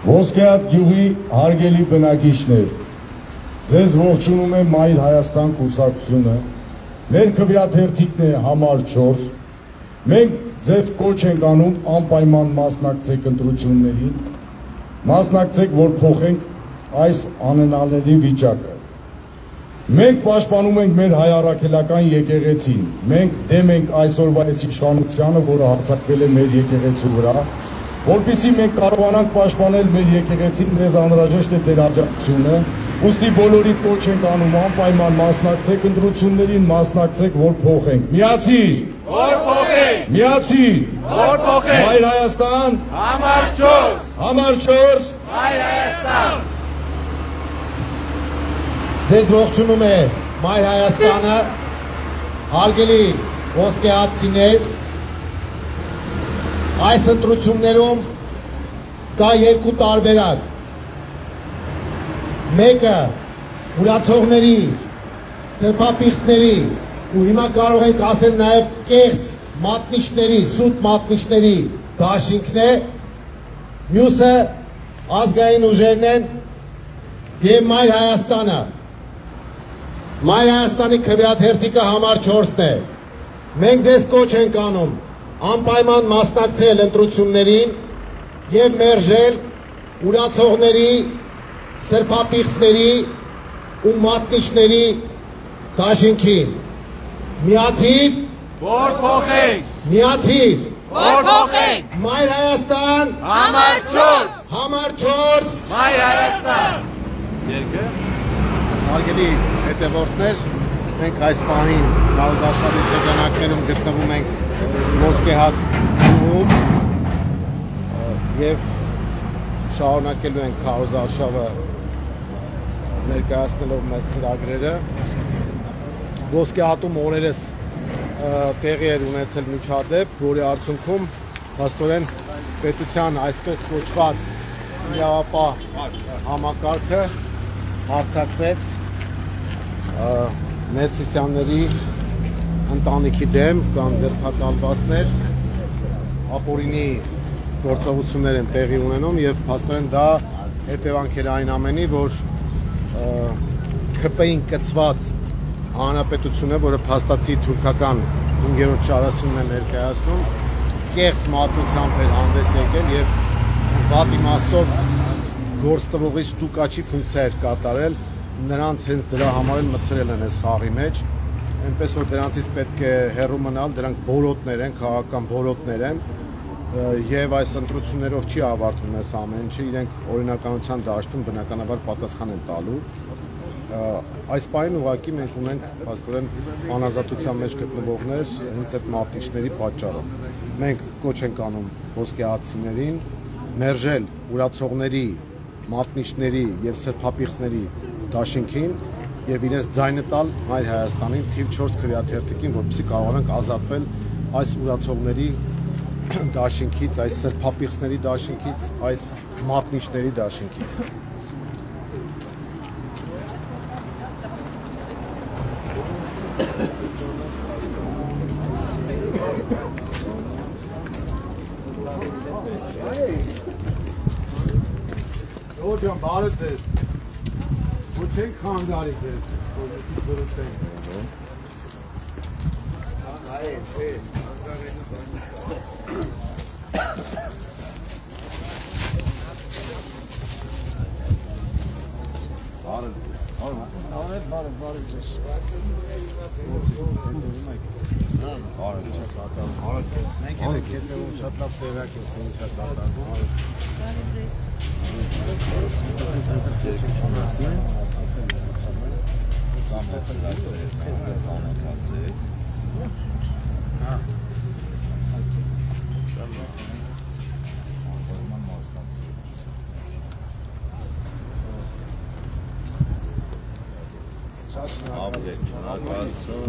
Ոսկեհատ գյուղի հարգելի բնակիչներ, ձեզ ողջունում է Մայր Հայաստան կուսակցությունը, մեր քվեաթերթիկն է համար 4, մենք ձեզ կոչ ենք անում անպայման մասնակցեք ընտրություններին, մասնակցեք, որ փոխենք այս անենալերի վիճակը։ Մենք պաշտպանում ենք մեր հայ առաքելական եկեղեցին, մենք դեմ ենք այսօրվա այս իշխանությանը, որը հարձակվել է մեր եկեղեցու վրա, որպեսզի մենք կարողանանք պաշտպանել մեր եկեղեցին, մեզ անհրաժեշտ է ձեր աջակցությունը, ուստի բոլորի կոչ ենք անում անպայման մասնակցեք ընտրություններին, մասնակցեք, որ փոխենք։ Միացիր, որ փոխենք, միացիր, որ փոխենք։ Մայր Հայաստան, համար 4, համար 4, Մայր Հայաստան։ Ձեզ ողջունում է Մայր Հայաստանը, հարգելի ոսկեհատցիներ, այս ընտրություններում կա երկու տարբերակ, մեկը ուրացողների, սրբապիղծների ու հիմա կարող ենք ասել նաև կեղծ մատնիչների, սուտ մատնիչների դաշինքն է, մյուսը ազգային ուժերն են և Մայր Հայաստանը։ Մայր Հայաստանի քվեաթերթիկը համար 4-ն է։ Մենք ձեզ կոչ ենք անում անպայման մասնակցել ընտրություններին և մերժել ուրացողների, սրբապիղծների ու մատնիչների դաշինքին։ Միացիր, որ փոխենք, միացիր, որ փոխենք։ Մայր Հայաստան, համար 4, համար 4, Մայր Հայաստան։ Երկը հարգելի հետևորդներ, մենք այս պահին Քարոզարշավի շրջանակներում գտնվում ենք Ոսկեհատ գյուղում և շարունակելու ենք Քարոզարշավը ներկայացնելով մեր ծրագրերը։ Ոսկեհատում օրերս տեղի էր ունեցել միջադեպ, որի արդյունքում փաստորեն պետության այսպես կոչված իրավապահ համակարգը հարձակվեց Ներսիսյանների ընտանիքի դեմ կամ ձերբակալվածներ, ապօրինի գործողություններ են տեղի ունենում և փաստորեն դա հետևանք էր այն ամենի, որ ՔՊ-ին կցված հանրապետությունը, որը փաստացի թուրքական 5-րդ շարասյունն է ներկայացնում, կեղծ մատնությամբ էր հանդես եկել և վատ իմաստով գործ տվողի ստուկաչի ֆունկցիա էր կատարել, նրանց հենց դրա համար էլ մտցրել են այս խաղի մեջ, այնպես որ դրանցից պետք է հեռու մնալ, դրանք բորոտներ են, քաղաքական բորոտներ են և այս ընտրություններով չի ավարտվում այս ամեն ինչը, իրենք օրինականության դաշտում բնականաբար պատասխան են տալու։ Այս պահին ուղղակի մենք ունենք փաստորեն անազատության մեջ գտնվողներ հենց այդ մատնիչների պատճառով։ Մենք կոչ ենք անում ոսկեհատցիներին մերժել ուրացողների, մատնիչների և սրբապիղծների դաշինքին և իրենց ձայնը տալ Մայր Հայաստանին թիվ 4 քվեաթերթիկին, որպեսզի կարողանանք ազատվել այս ուրացողների դաշինքից, այս սրբապիղծների դաշինքից, այս մատնիչների դաշինքից։ Ջան, բարև ձեզ, որ չենք խանգարի ձեզ, որ եսիք որոցենք։ Բարև ձեզ։ Մենք ենք հետևում շատ լավ տեղակ ենք, ինչ շատ լավ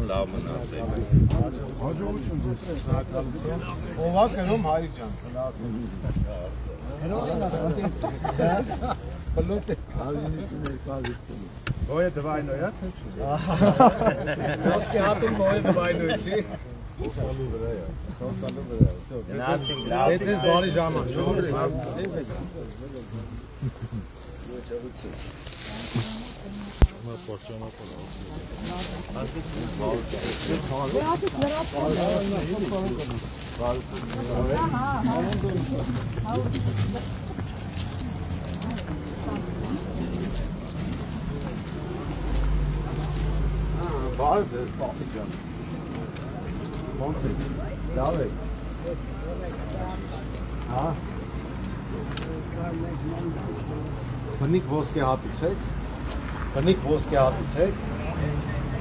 լավ մնացեք։ Հաջողություն ձեզ։ Շնորհակալություն։ Ով է կրում Հայր ջան, ասել։ Boje двойной, ja? Ոսկեհատում boje двойной չի։ Ես բարի ժամանակ։ Բարը ձեզ, պապի ջան։ Ոնց եք, լավ եք։ Հա։ Բնիկ ոսկե հատից եք։ Բնիկ ոսկե հատից եք։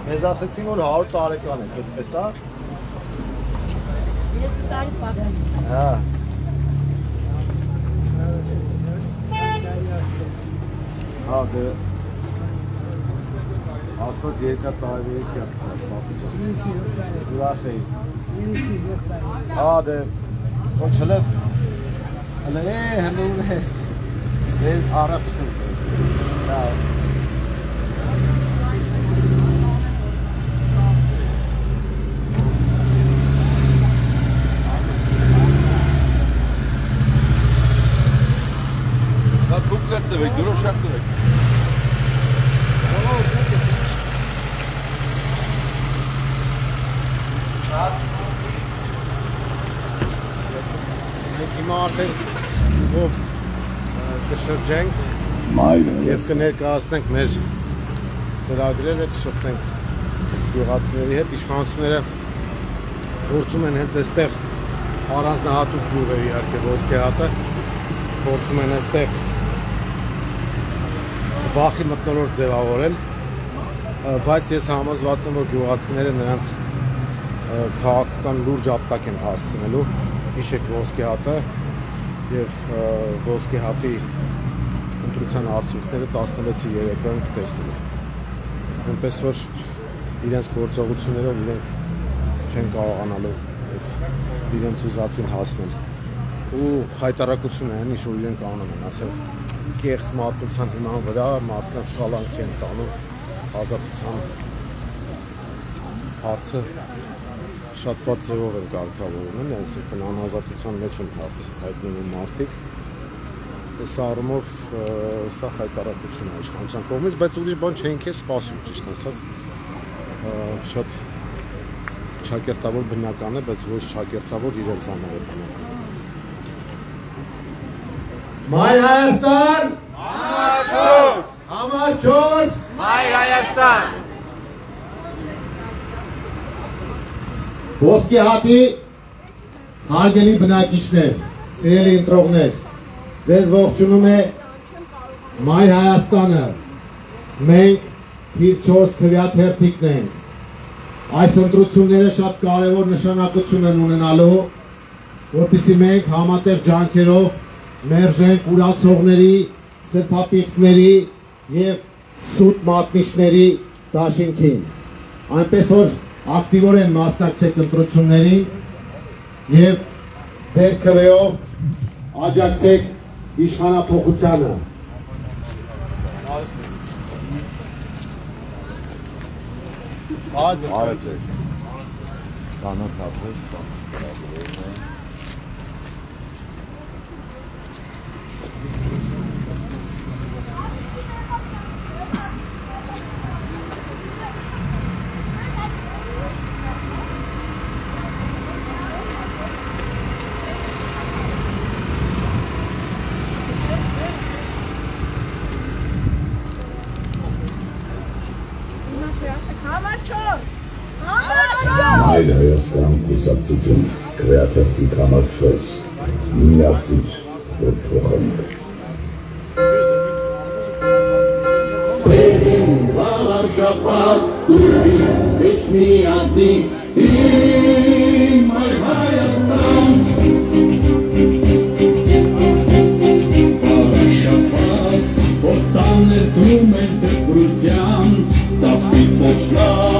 Մեզ ասեցին, որ 100 տարեկան եք, այդպես է։ Ես տարի պակաս։ Հա։ Հա, դե Աստված երկար տարիների կյանք պապի ջան։ Ուրախ էի։ Հա, դե ոչ հələ հələ ես։ Դե արաբ շնց։ Լավ։ Դա դուք կտվեք, դրոշակ տվեք։ Մենք հիմա արդեն կշրջենք և կներկայացնենք մեր ծրագրերը, կշրջենք գյուղացիների հետ, իշխանությունները գործում են հենց այստեղ առանձնահատուկ գյուղ է իհարկե ոսկե հատը, գործում են այստեղ վախի մթնոլորտ ձևավորել, բայց ես համոզված եմ, որ գյուղացիները նրանց քաղաքական լուրջ ապտակ են հասցնելու, հիշեք ոսկե հատը և ոսկե հատի ընտրության արդյունքները 16-ի երեկոյան կտեսնենք, այնպես որ իրենց գործողություններով իրենք չեն կարողանալու իրենց ուզածին հասնել ու խայտարակություն են ինչ որ իրենք անում են, ասել կեղծ մատնության հիման վրա մարդկանց խալանքի են տանում ազատության հարցը շատ վատ ձևով են կարգավորում, այսինքն անազատության մեջ են հարց հայտնվում մարդիկ։ Այս առումով սա խայտարակություն է իշխանության կողմից, բայց ուրիշ բան չենք է սպասում, ճիշտ ասած։ Շատ ճակերտավոր բնական է, բայց ոչ ճակերտավոր իրենց համար է բնական։ Մայր Հայաստան, համար 4, Մայր Հայաստան։ ոսկե հատի հարգելի բնակիչներ, սիրելի ընտրողներ, ձեզ ողջունում է Մայր Հայաստանը, մենք թիվ 4 քվեաթերթիկն ենք, այս ընտրությունները շատ կարևոր նշանակություն են ունենալու, որպեսզի մենք համատեղ ջանքերով մերժենք ուրացողների, սրբապիծների և սուտ մատնիչների դաշինքին, այնպես որ ակտիվորեն մասնակցեք ընտրություններին և ձեր քվեով աջակցեք իշխանափոխությանը։ Արեջեք, կանոտ հատվեք, Մայր Հայաստան կուսակցություն քվեաթերթիկ համար 4 միացիր, որ փոխանք։ Սերին վաղար շապատ սուրբի մեջ միացին իմ Մայր Հայաստան վաղար շապատ ոստան ես դրում էր դպրության տապցի պոչնակ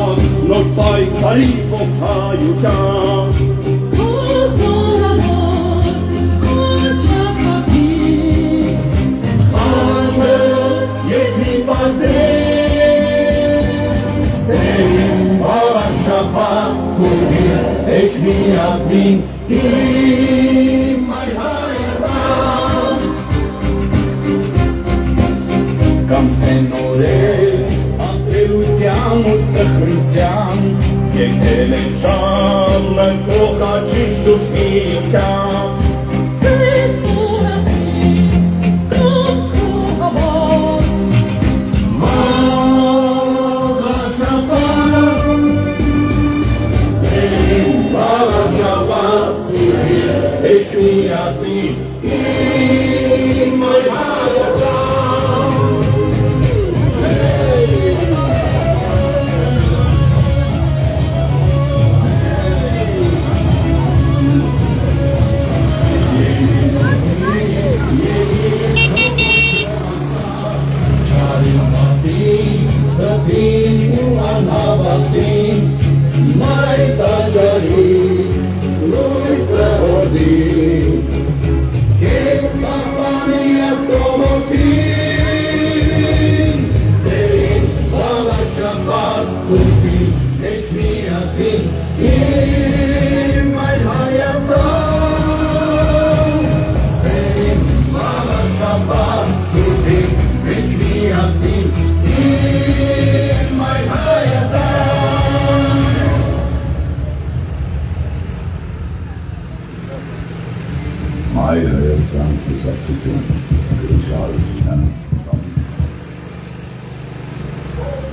նոր պայքարի ողջայության Խոզորավոր աչակասի Խաչը եթի բազեր Սերին բավար շապատ սուրգի էջ միասին իմ այր Հայաստան Կանցնեն օրեր ատելության ու տխրության Եկել են շանը կողաչիկ շուշնիության Սերտ ու հզին, կամք ու համար Բաղաշապան Սերին բաղաշապան Սուրին էջ միասին իմ այր Հայաստան Սպին ու անհավատին մայր տաճարի լույսը հորդին Կեզ պահպանի ասոմորդին Սերին բաղաշապատ սուրբին էջ միասին իմ այր Հայաստան Սերին բաղաշապատ սուրբին էջ միասին իմ այր Հայաստան Մայր Հայաստան կուսակցություն գրուշարությունը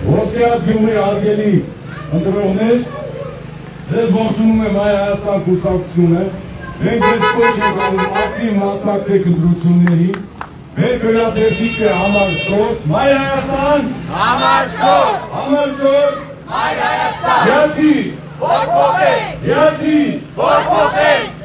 Ոսկեհատ Գյումրի արգելի ընտրողներ ձեզ ողջունում է Մայր Հայաստան կուսակցությունը մենք ձեզ կոչ ենք անում ակտիվ մասնակցեք ընտրությունների մեր քրեատիվիտետը համար 4 Մայր Հայաստան Համար 4 համար 4 Մայր Հայաստան Յացի Ողբողեք Յացի Ողբողեք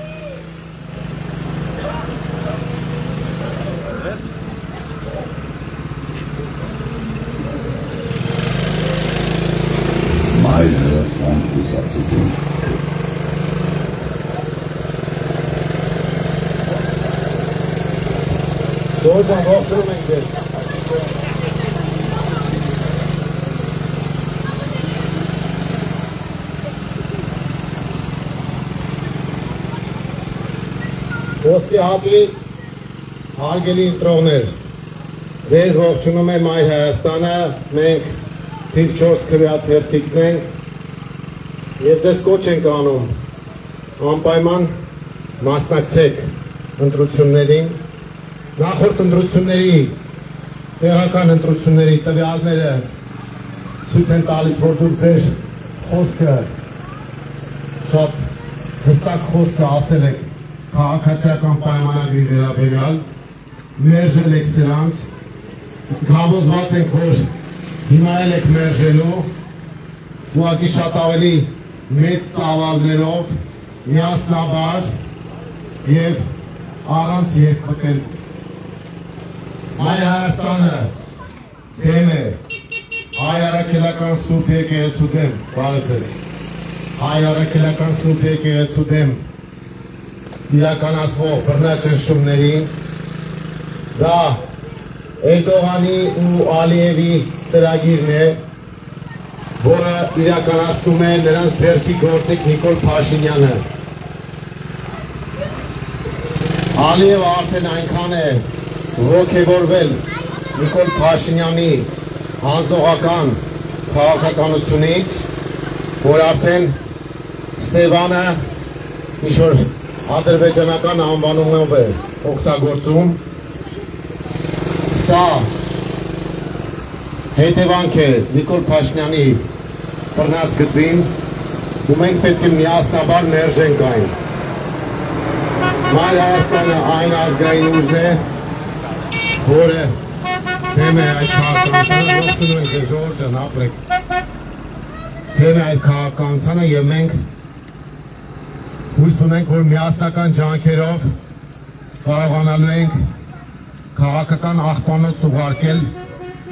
Մայր Հայաստան կուսակցություն Դորջան ողջունում ենք ձեզ Ոսկեհատի հարգելի ընտրողներ ձեզ ողջունում է Մայր Հայաստանը մենք թիվ 4 քվեաթերթիկն ենք եւ ձեզ կոչ ենք անում անպայման մասնակցեք ընտրություններին նախորդ ընտրությունների տեղական ընտրությունների տվյալները ցույց են տալիս որ դուք ձեր խոսքը շատ հստակ խոսքը ասել եք քաղաքացիական պայմանագրի վերաբերյալ մերժել եք սրանց համոզված ենք որ հիմա էլ եք մերժելու ուղղակի շատ ավելի մեծ ծավալներով միասնաբար եւ առանց երկվկել Մայր Հայաստանը դեմ է հայ առաքելական սուրբ եկեղեցու դեմ բարև ձեզ հայ առաքելական սուրբ եկեղեցու դեմ իրականացվող բռնաճնշումներին դա Էրդողանի ու Ալիևի ծրագիրն է որը իրականացնում է նրանց ձեռքի գործիք Նիկոլ Փաշինյանը Ալիևը արդեն այնքան է ոգևորվել Նիկոլ Փաշինյանի հանձնողական քաղաքականությունից, որ արդեն Սևանը ինչ-որ ադրբեջանական անվանումով է օգտագործում, սա հետևանք է Նիկոլ Փաշինյանի բռնած գծին, ու մենք պետք է միասնաբար մերժենք այն։ Մայր Հայաստանը այն ազգային ուժն է, որը դեմ է այդ քաղաքականությանը, ողջունում ենք ձեզ ժողովուրդ ջան, ապրեք։ Դեմ է այդ քաղաքականությանը եւ մենք հույս ունենք, որ միասնական ջանքերով կարողանալու ենք քաղաքական աղբանոց ուղարկել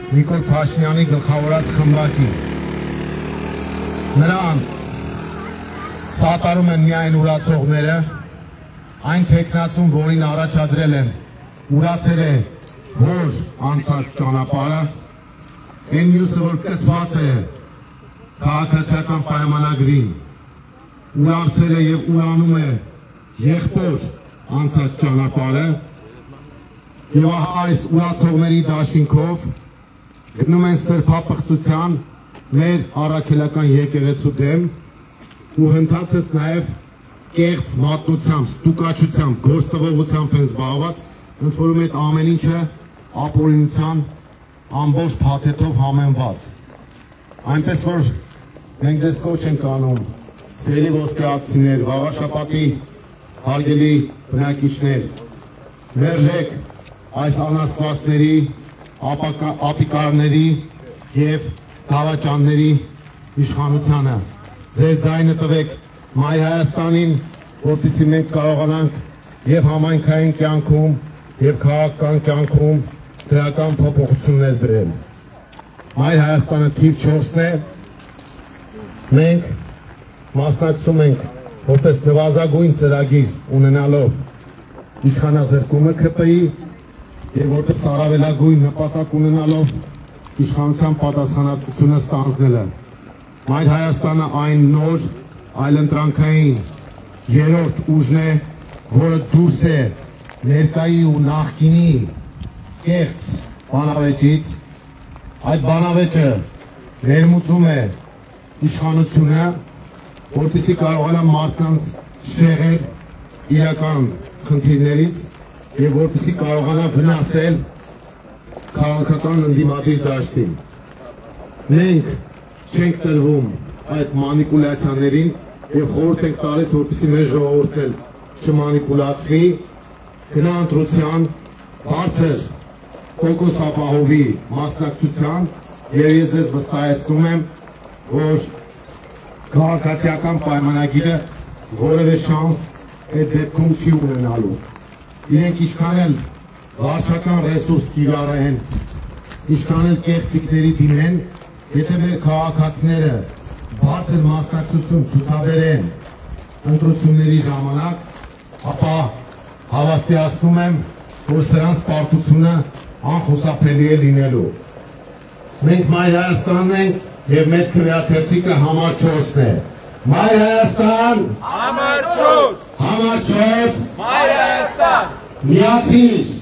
Նիկոլ Փաշինյանի գլխավորած խմբակի։ Նրան սատարում են միայն ուրացողները, այն թեկնածուն, որին առաջադրել են, ուրացել է հոր անցած ճանապարհը, այն մյուսը, որ կսված է քաղաքացիական պայմանագրին, ուրացել է և ուրանում է եղբոր անցած ճանապարհը և այս ուրացողների դաշինքով գտնում են սրբապղծության մեր առաքելական եկեղեցու դեմ ու հնդածս նաև կեղծ մատնությամբ, ստուկաչությամբ, գործտվողությամբ են զբաղված, ընդ որում այդ ամեն ինչը ապօրինության ամբողջ փաթեթով համեմված։ Այնպես որ մենք ձեզ կոչ ենք անում, սիրելի ոսկեհացիներ, վաղաշաբաթի հարգելի բնակիչներ, մերժեք այս անաստվածների, ապիկարների և դավաճանների իշխանությանը։ Ձեր ձայնը տվեք Մայր Հայաստանին, որպեսզի մենք կարողանանք և համայնքային կյանքում, և քաղաքական կյանքում դրական փոփոխություններ բերել։ Մայր Հայաստանը թիվ 4-ն է, մենք մասնակցում ենք որպես նվազագույն ծրագիր ունենալով իշխանազրկումը ԿՊ-ի և որպես առավելագույն նպատակ ունենալով իշխանության պատասխանատվությունը ստանձնելը։ Մայր Հայաստանը այն նոր այլընտրանքային երրորդ ուժն է, որը դուրս է ներկայի ու նախկինի կեղծ բանավեճից, այդ բանավեճը ներմուծում է իշխանությունը, որպեսզի կարողանա մարդկանց շեղել իրական խնդիրներից և որպեսզի կարողանա վնասել քաղաքական ընդդիմադիր դաշտին։ Մենք չենք տրվում այդ մանիպուլյացիաներին և խորհուրդ ենք տալիս, որպեսզի մեր ժողովուրդն չմանիպուլացվի, գնա ընտրության, բարձր կոկոս ապահովի մասնակցության և ես ձեզ վստահեցնում եմ, որ քաղաքացիական պայմանագիրը որևէ շանս այդ դեպքում չի ունենալու։ Իրենք ինչքան էլ վարչական ռեսուրս կիրառեն, ինչքան էլ կեղծիքների դիմեն, եթե մեր քաղաքացիները բարձր մասնակցություն ցուցաբերեն ընտրությունների ժամանակ, ապա հավաստիացնում եմ, որ սրանց պարտությունը անխուսափելի է լինելու։ Մենք Մայր Հայաստանն ենք և մեր քվեաթերթիկը համար 4-ն է։ Մայր Հայաստան, Համար 4, համար 4, Մայր Հայաստան, միացիր,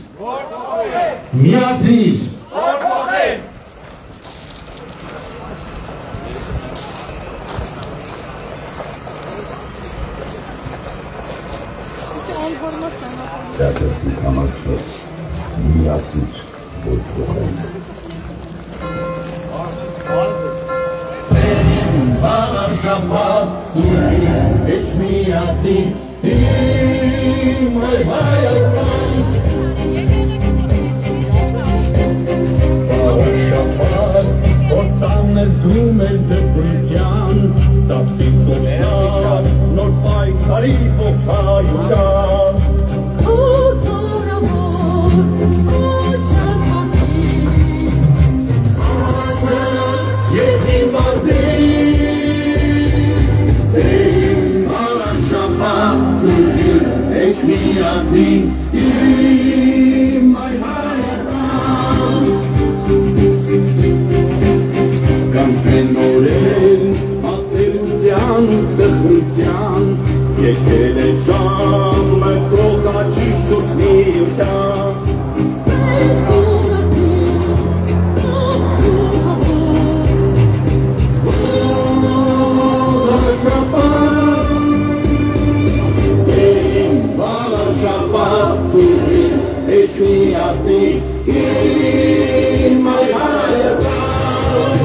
միացիր, Որփոխենք, Քվեաթերթիկ համար 4, միացիր, որփոխենք։ Սերին վաղաշաբաթ սուրին էջ միացին իմ Մայր Հայաստան Վաղաշաբաթ ոստան ես դում էր դպրության տապսին կոչնար նոր պայքարի ողջայության Միացին իմ Մայր Հայաստան Կանցնեն նորեն ատելության տխրության Եկել է ժամը կողաչի շուրջ միության Միացին իմ Մայր Հայաստան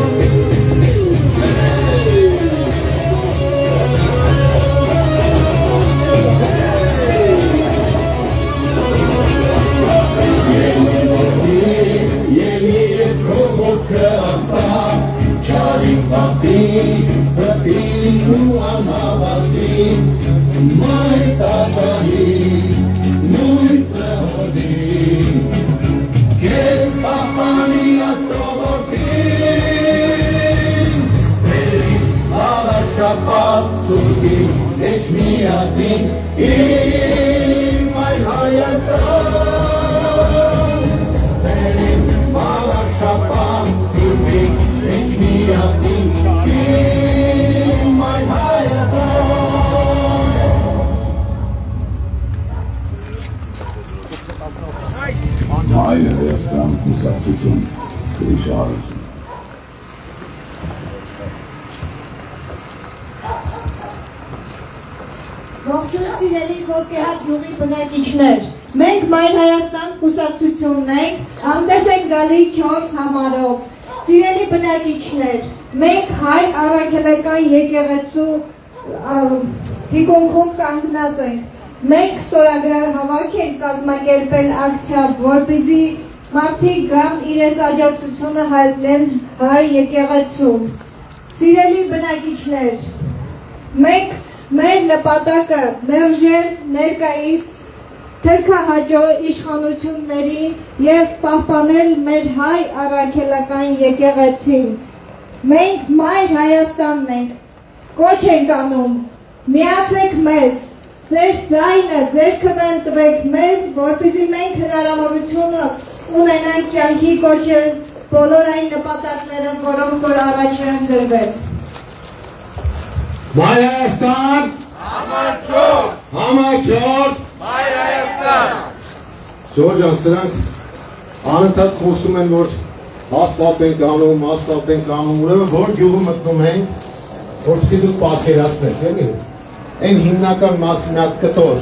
Ելի է քո խոսքը ասա Չարին պատին, սրտին ու անհավատին Մայր տաճարին, նույնսը հորդին Քեզ պահպանի աստղորդին Սերին վաղաշաբաթ սուրբին էջ միացին իմ Մայր Հայաստան Սերին վաղաշաբաթ սուրբին էջ միացին իմ Մայր Հայաստան Մայր Հայաստան կուսակցություն Քրիշարություն Ողջույն սիրելի Ոսկեհատ գյուղի բնակիչներ, մենք Մայր Հայաստան կուսակցությունն ենք, հանդես ենք գալի 4 համարով։ Սիրելի բնակիչներ, մենք հայ առաքելական եկեղեցու թիկունքում կանգնած ենք։ Մենք ստորագրահավաք ենք կազմակերպել ակցիա, որպեսզի մարդիկ գան իրենց աջակցությունը հայտնեն հայ եկեղեցուն։ Սիրելի բնակիչներ, մենք մեր նպատակը մերժել ներկայիս թրքահաճո իշխանություններին և պահպանել մեր հայ առաքելական եկեղեցին։ Մենք Մայր Հայաստանն ենք, կոչ ենք անում, միացեք մեզ, ձեր ձայնը, ձեր քվեն տվեք մեզ, որպեսզի մենք հնարավորությունը ունենանք կյանքի կոչել բոլոր այն նպատակները, որոնք որ առաջ են դրվել։ Մայր Հայաստան, համար 4, Մայր Հայաստան։ Ժորժան, սրանք անընդհատ խոսում են, որ ասֆալտ ենք անում, ուրեմն որ գյուղը մտնում ենք, որպեսզի դուք պատկերացնեք, էլի։ Այն հիմնական մասի մի հատ կտոր,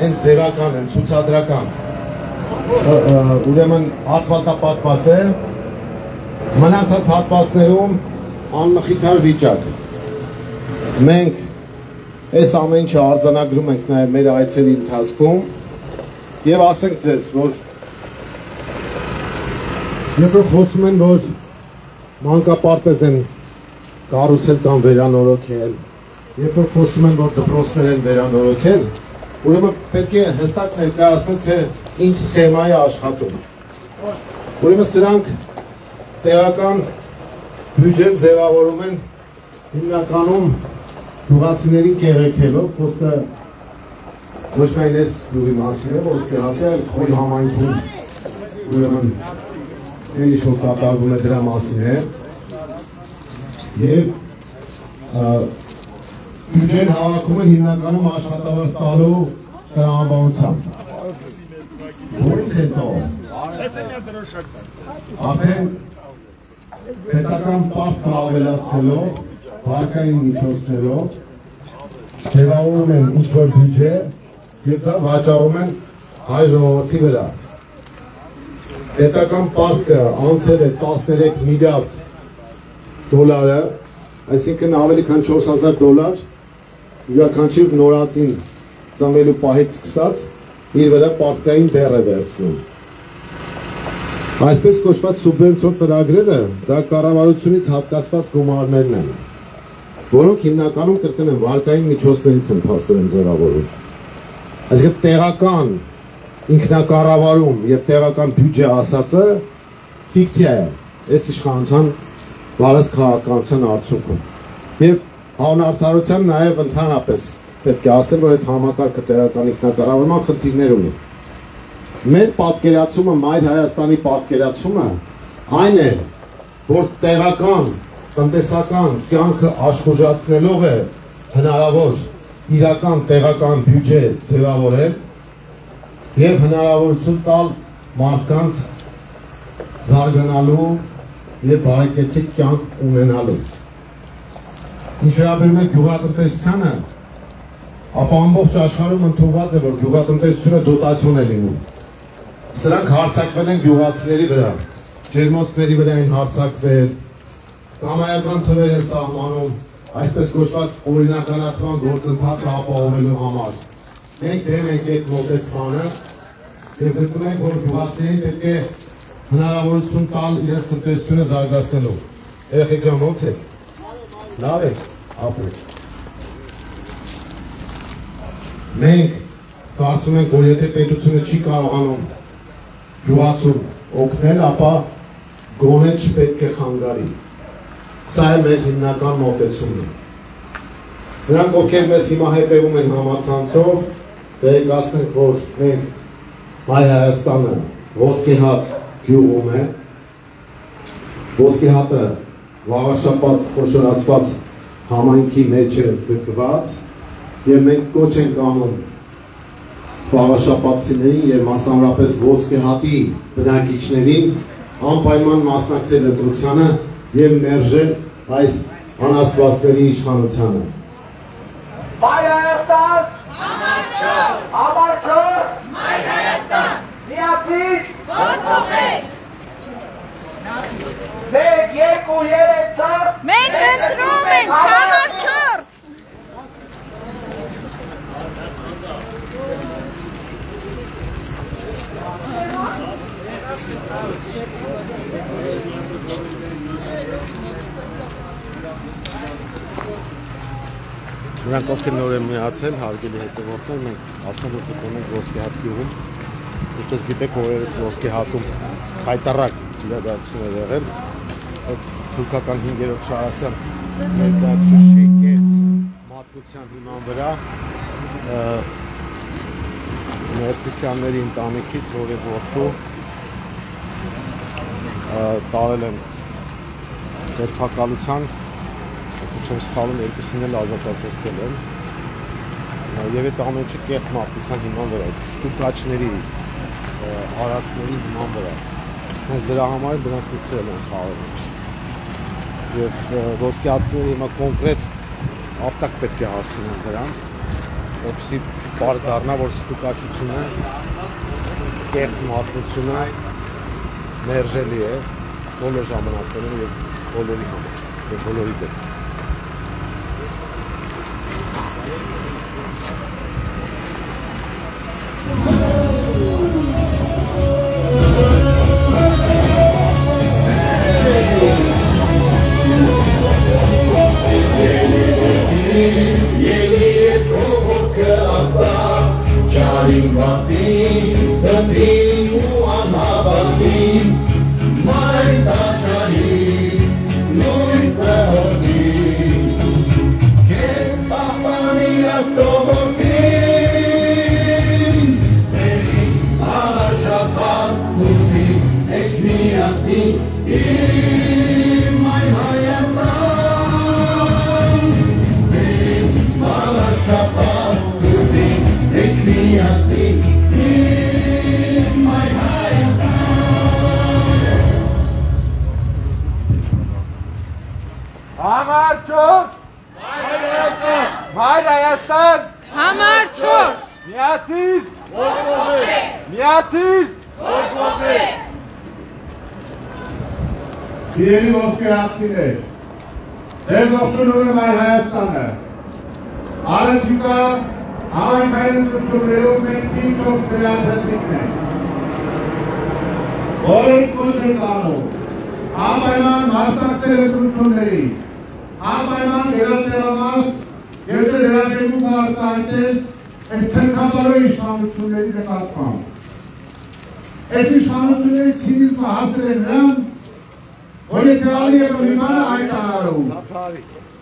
այն ձևական, այն ցուցադրական։ Ուրեմն ասֆալտապատված է, մնացած հատվածներում անմխիթար վիճակ։ Մենք այս ամեն ինչը արձանագրում ենք նաև մեր այցերի ընթացքում եւ ասենք ձեզ, որ երբ խոսում են, որ մանկապարտեզ են կառուցել կամ վերանորոգել, երբ խոսում են, որ դպրոցներ են վերանորոգել, ուրեմն պետք է հստակ ներկայացնել, թե ինչ սխեմա է աշխատում։ Ուրեմն սրանք տեղական բյուջեն ձևավորում են հիմնականում գյուղացիներին կեղեքելով, խոսքը ոչ միայն այս գյուղի մասին է, Ոսկեհատի, այլ խոր համայնքում ուրեմն ինչ որ կատարվում է դրա մասին է եւ բյուջեն հավաքում են հիմնականում աշխատավարձ տալու տրամաբանությամբ։ Որից հետո ապեն պետական պարտքը ավելացնելով վարկային միջոցներով ձևավորում են ինչ-որ բյուջե և դա վաճառում են հայ ժողովրդի վրա։ Պետական պարտքը անցել է 13 միլիարդ դոլարը, այսինքն ավելի քան 4000 դոլար յուրաքանչյուր նորածին ծնվելու պահից սկսած իր վրա պարտքային բեռ է վերցնում։ Այսպես կոչված սուբվենցիոն ծրագրերը դա կառավարությունից հատկացված գումարներն են, որոնք հիմնականում կրկին են վարկային միջոցներից են փաստորեն ձևավորում։ Այսինքն տեղական ինքնակառավարում եւ տեղական բյուջե ասածը ֆիկցիա է, այս իշխանության վարած քաղաքականության արդյունքում։ Եվ հանրարդարության նաեւ ընդհանրապես պետք է ասել, որ այդ համակարգը տեղական ինքնակառավարման խնդիրներ ունի։ Մեր պատկերացումը, Մայր Հայաստանի պատկերացումը այն է, որ տեղական տնտեսական կյանքը աշխուժացնելով է հնարավոր իրական տեղական բյուջե ձևավորել եւ հնարավորություն տալ մարդկանց զարգանալու եւ բարեկեցիկ կյանք ունենալու։ Ինչ վերաբերում է գյուղատնտեսությանը, ապա ամբողջ աշխարհում ընդունված է, որ գյուղատնտեսությունը դոտացիոն է լինում։ Սրանք հարձակվել են գյուղացիների վրա, ջերմոցների վրա են հարձակվել, կամայական թվեր են սահմանում, այսպես կոչված օրինականացման գործընթացը ապահովելու համար։ Մենք դեմ ենք այդ մոտեցմանը եւ գտնում ենք, որ գյուղացիներին պետք է հնարավորություն տալ իրենց տնտեսությունը զարգացնելու։ Երեխեք ջան, ո՞նց եք։ Լավ եք, ապրեք։ Մենք կարծում ենք, որ եթե պետությունը չի կարողանում գյուղացուն օգնել, ապա գոնե չպետք է խանգարի։ Սա է մեր հիմնական մոտեցումը։ Նրանք, ովքեր մեզ հիմա հետևում են համացանցով, տեղեկացնենք, որ մենք Մայր Հայաստանը Ոսկեհատ գյուղում է, Ոսկեհատը վաղաշապատ խոշորացված համայնքի մեջ է գրկված, եւ մենք կոչ ենք անում խաղաշապատցիներին եւ մասնավորապես ոսկեհատի բնակիչներին անպայման մասնակցել ընտրությանը եւ մերժել այս անաստվածների իշխանությանը։ Մայր Հայաստան, համար 4, Մայր Հայաստան, միացիր, գործողեք։ 1, 2, 3, 4, Մենք ընտրում ենք համար 4։ Նրանք ովքեր նոր են միացել, հարգելի հետևորդներ, մենք ասանոթ ունենք Ոսկեհատ գյուղում։ Ինչպես գիտեք, օրերս Ոսկեհատում խայտառակ իրադարձություն է եղել։ Այդ թուրքական 5-րդ շարասյան ներկայացուցիչ կեղծ մատնության հիման վրա Ներսիսյանների ընտանիքից հորի որդու տարել են ձերբակալության, չեմ սխալվում, երկուսին էլ ազատազրկել են եւ այդ ամենը կեղծ մարտության հիման վրա, այդ ստուկաչների արածների հիման վրա հենց դրա համար դրանց մտցրել են խաղի մեջ եւ ոսկեհատցիները հիմա կոնկրետ ապտակ պետք է հասցնեն դրանց որպեսզի պարզ դառնա որ ստուկաչությունը կեղծ մարտությունը մերժելի է բոլոր ժամանակներում եւ բոլորի համար եւ բոլորի դեպքում համար 4, Մայր Հայաստան, համար 4, միացիր, գործողեք, միացիր, գործողեք։ Սիրելի ոսկեհատցիներ, ձեզ ողջունում է Մայր Հայաստանը։ Առաջիկա համայնքային ընտրություններով մենք թիվ 4 քվեաթերթիկն ենք։ Բոլորիդ կոչ ենք անում, անպայման մասնակցել ընտրությունների, անպայման գերատերամաս եւ դերակերպում արտահայտել այդ թերքաբարո իշխանությունների նկատմամբ։ Այս իշխանությունների ցինիզմը հասել է նրան, որ եկալի է միմանը հայտարարում։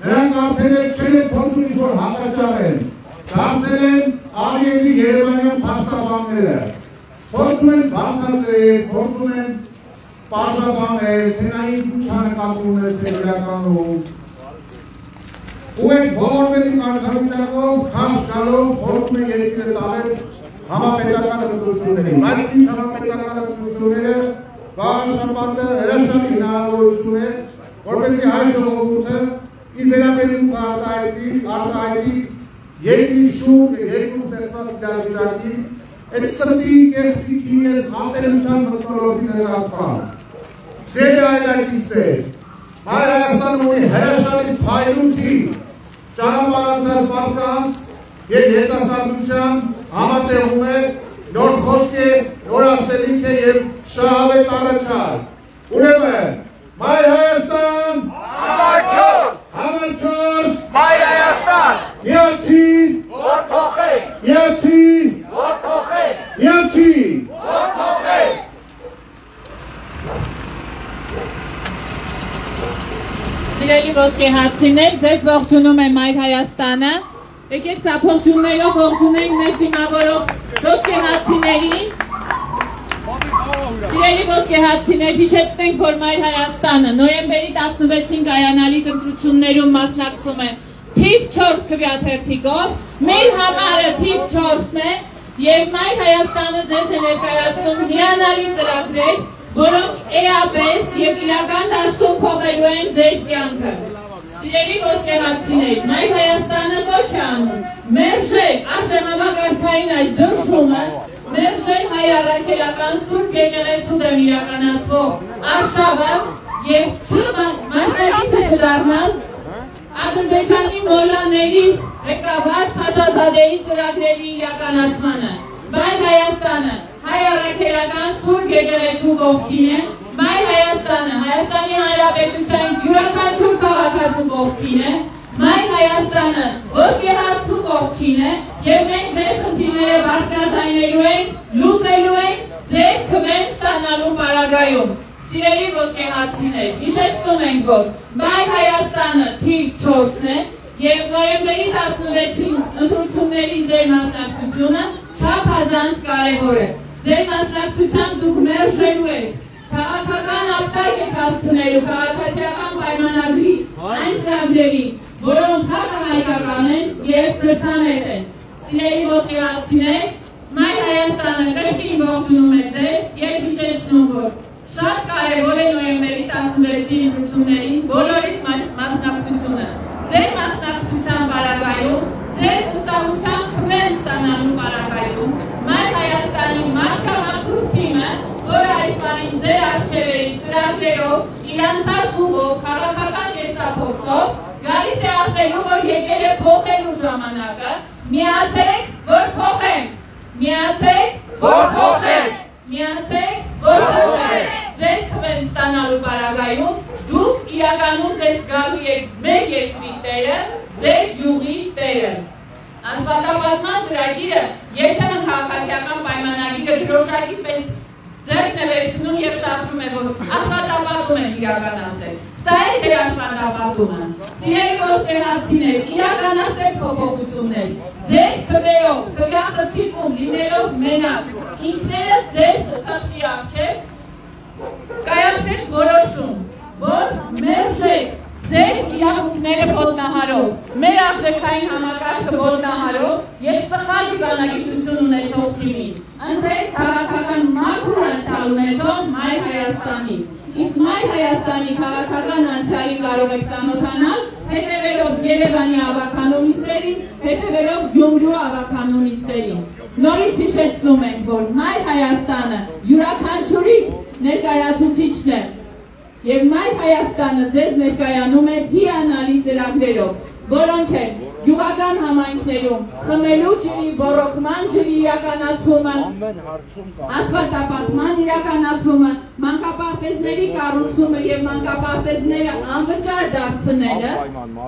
Նրանք արդեն չեն փորձում ինչ-որ հակաճառեն, դարձել են Ալիևի երևանյան փաստաբանները, փորձում են բացատրել, փորձում են պարզաբանել, թե նա ինչ նկատում ունեցել իրականում։ Ու այդ բոլորների կարգավիճակով, քաշքալով փորձում են երկիրը տանել համապետական ընտրություններին։ Բայց ինչ համապետական ընտրությունները գաղափարը հրաշալի հնարավորություն է, որպեսզի հայ ժողովուրդը իր վերաբերում արտահայտի երկրի շուրջ երկրում ստեղծված իրավիճակի այս սրտի կեղծիքի այս ատելության մթնոլորտի նկատմամբ։ Ձեր այլակիցեր, Մայր Հայաստանը ունի հրաշալի փայլունքի ճանապարհացած մարդկանց եւ երիտասարդության համատեղում է նոր խոսք է, նոր ասելիք է եւ շահավետ առաջարկ։ Ուրեմն, Մայր Հայաստան, համար 4, համար 4, Մայր Հայաստան, միացիր, գործողեք, միացիր, գործողեք, միացիր։ գործողեք։ Սիրելի ոսկեհատցիներ, ձեզ ողջունում է Մայր Հայաստանը։ Եկեք ծափողջուններով ողջունենք մեզ դիմավորող ոսկեհատցիներին։ Սիրելի ոսկեհատցիներ, հիշեցնենք, որ Մայր Հայաստանը նոյեմբերի 16-ին կայանալիք ընտրություններում մասնակցում է թիվ 4 քվեաթերթիկով, մեր համարը թիվ 4-ն է Եվ Մայր Հայաստանը ձեզ է ներկայացնում հիանալի ծրագրեր, որոնք էապես և իրական դաշտում փոխելու են ձեր կյանքը։ Սիրելի ոսկեղացիներ, Մայր Հայաստանը ոչ է անում, մերժել արժանավակարգային այս դրսումը, մերժել հայ առաքելական Սուրբ եկեղեցու դեմ իրականացվող արշավը և մասնակիցը չդառնալ Ադրբեջանի մոլլաների ղեկավար Փաշազադեի ծրագրերի իրականացմանը։ Մայր Հայաստանը հայ առաքելական Սուրբ եկեղեցու կողքին է, Մայր Հայաստանը Հայաստանի Հանրապետության յուրաքանչյուր քաղաքացու կողքին է, Մայր Հայաստանը ոսկեղացու կողքին է և մենք ձեր խնդիրները բարձրաձայնելու ենք, լուծելու ենք ձեր քվեն ստանալու պարագայում։ Սիրելի ոսկեղացիներ, հիշեցնում ենք, որ Մայր Հայաստանը թիվ 4-ն է և նոյեմբերի 16-ին ընտրություններին ձեր մասնակցությունը չափազանց կարևոր է։ Ձեր մասնակցությամբ դուք մերժելու եք քաղաքական ապտակ եք հասցնելու քաղաքացիական պայմանագրի այն ծրագրերի, որոնք հակահայկական են և կրթամետ են։ Սիրելի ոսկեղացիներ, Մայր Հայաստանը կրկին ողջունում է ձեզ և հիշեցնում, որ շատ կարևոր է նոյեմբերի 16-ի ընտրություններին բոլորիդ մասնակցությունը։ Ձեր մասնակցության պարագայում, ձեր ուստավորության քվեն ստանալու պարագայում, Մայր Հայաստանի մարգավանքուր թիմը, որը այս պահին ձեր առջևերի ծրագրերով, իրանցած ուղով, քաղաքական կեսափոխով, գալիս է ասելու, որ եկել է փոխելու ժամանակը, միացեք, որ փոխենք, միացեք, որ փոխենք, միացեք, որ փոխենք։ Ձեր քվեն ստանալու պարագայում դուք իրականում ձեզ գալու եք մեր երկրի տերը, ձեր գյուղի տերը։ Ասֆալտապատման ծրագիրը երբեմն քաղաքացիական պայմանագիրը դրոշակի պես ձեռքն է վերցնում և շարժում է, որ ասֆալտապատում են իրականացել։ Սա է ձեր ասֆալտապատումը։ Սիրելի ոսկեղացիներ, իրականացեք փոփոխություններ։ Ձեր քվեով, քվեախցիկում լինելով մենակ, ինքներդ ձեր խղճի առջև կայացրեք որոշում, որ մերժեք ձեր իրավունքները ոտնահարող, մեր արժեքային համակարգը ոտնահարող և սխալ դիվանագիտություն ունեցող թիմին, ընտրեք քաղաքական մաքուր անցյալ ունեցող Մայր Հայաստանին։ Իսկ Մայր Հայաստանի քաղաքական անցյալին կարող եք ծանոթանալ, հետևելով Երևանի ավականու նիստերին, հետևելով Գյումրու ավականու նիստերին։ Նորից հիշեցնում ենք, որ Մայր Հայաստանը յուրաքանչյուրի ներկայացուցիչն է և Մայր Հայաստանը ձեզ ներկայանում է հիանալի ծրագրերով, որոնք են գյուղական համայնքներում խմելու ջրի, բոռոքման ջրի իրականացումը, ասֆալտապատման իրականացումը, մանկապարտեզների կառուցումը և մանկապարտեզները անվճար դարձնելը։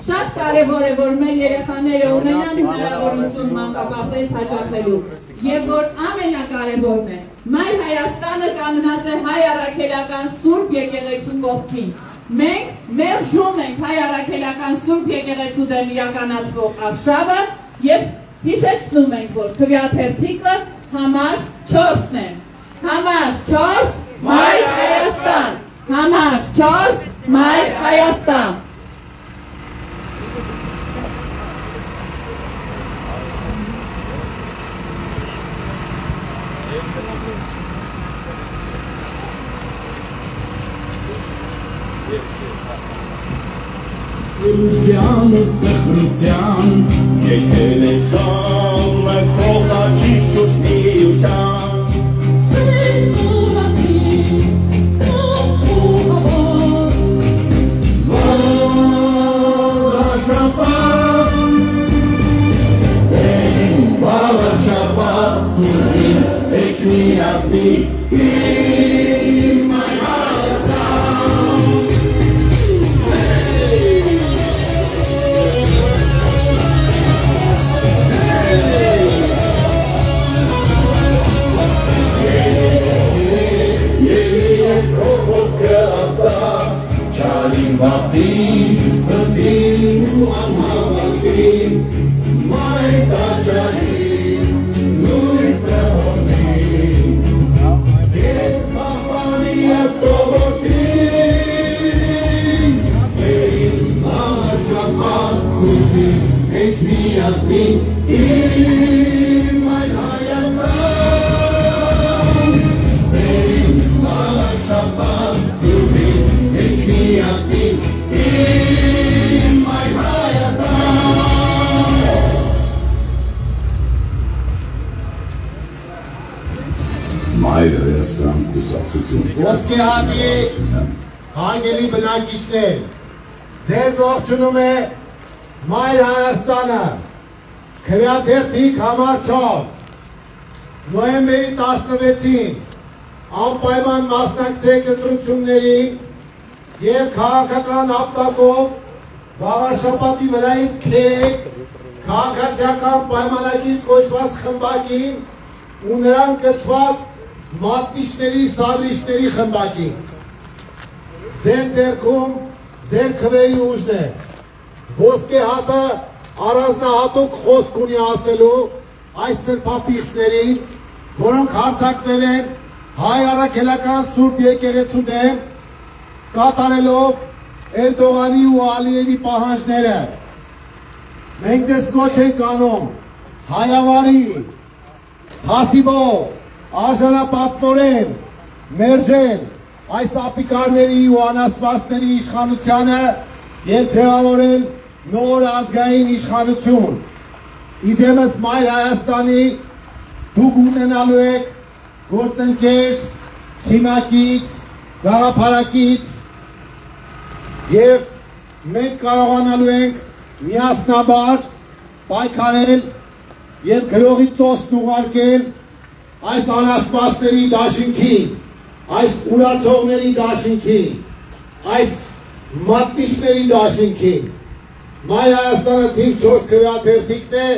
Շատ կարևոր է, որ մեր երեխաները ունենան հնարավորություն մանկապարտեզ հաճախելու և որ ամենակարևորն է, Մայր Հայաստանը կանգնած է հայ առաքելական Սուրբ եկեղեցու կողքին։ Մենք մերժում ենք հայ առաքելական Սուրբ եկեղեցու դեմ իրականացվող արշավը և հիշեցնում ենք, որ քվեաթերթիկը համար 4-ն է։ Համար 4 Մայր Հայաստան։ Համար 4 Մայր Հայաստան։ Ուրության ու տխրության եկել է ժամը կողաչի շուշնիության Սերտ ու հասին կապ ու հավոտ Վալաշապատ Սերին վալաշապատ Սուրին էչ միացի Վատին, ստին ու անհավատին, մայր տաճարին, լույս հորնին, Մայր Հայաստան կուսակցություն։ Ոսկե հատի հարգելի բնակիչներ, ձեզ ողջունում է Մայր Հայաստանը, քվեաթերթիկ համար 4, նոյեմբերի 16-ին անպայման մասնակցեք ընտրություններին և քաղաքական ապտակով վաղարշապատի վրայից քերեք քաղաքացիական պայմանագիր կոչված խմբակին ու նրան կցված մատնիչների, սադրիչների խմբակին։ Ձեր ձեռքում ձեր քվեի ուժն է։ Ոսկե հատը առանձնահատուկ խոսք ունի ասելու այս սրբապիղծներին, որոնք հարձակվել են հայ առաքելական Սուրբ եկեղեցու դեմ, կատարելով Էրդողանի ու Ալիևի պահանջները։ Մենք ձեզ կոչ ենք անում հայավարի, հասիվով, արժանապատվորեն, մերժել այս ապիկարների ու անաստվածների իշխանությանը և ձևավորել նոր ազգային իշխանություն։ Իդեմս Մայր Հայաստանի դուք ունենալու եք գործընկեր, թիմակից, գաղափարակից և մենք կարողանալու ենք միասնաբար պայքարել և գրողի ծոսն ուղարկել այս անաստվածների դաշինքին, այս ուրացողների դաշինքին, այս մատնիչների դաշինքին։ Մայր Հայաստանը թիվ 4 քվեաթերթիկն է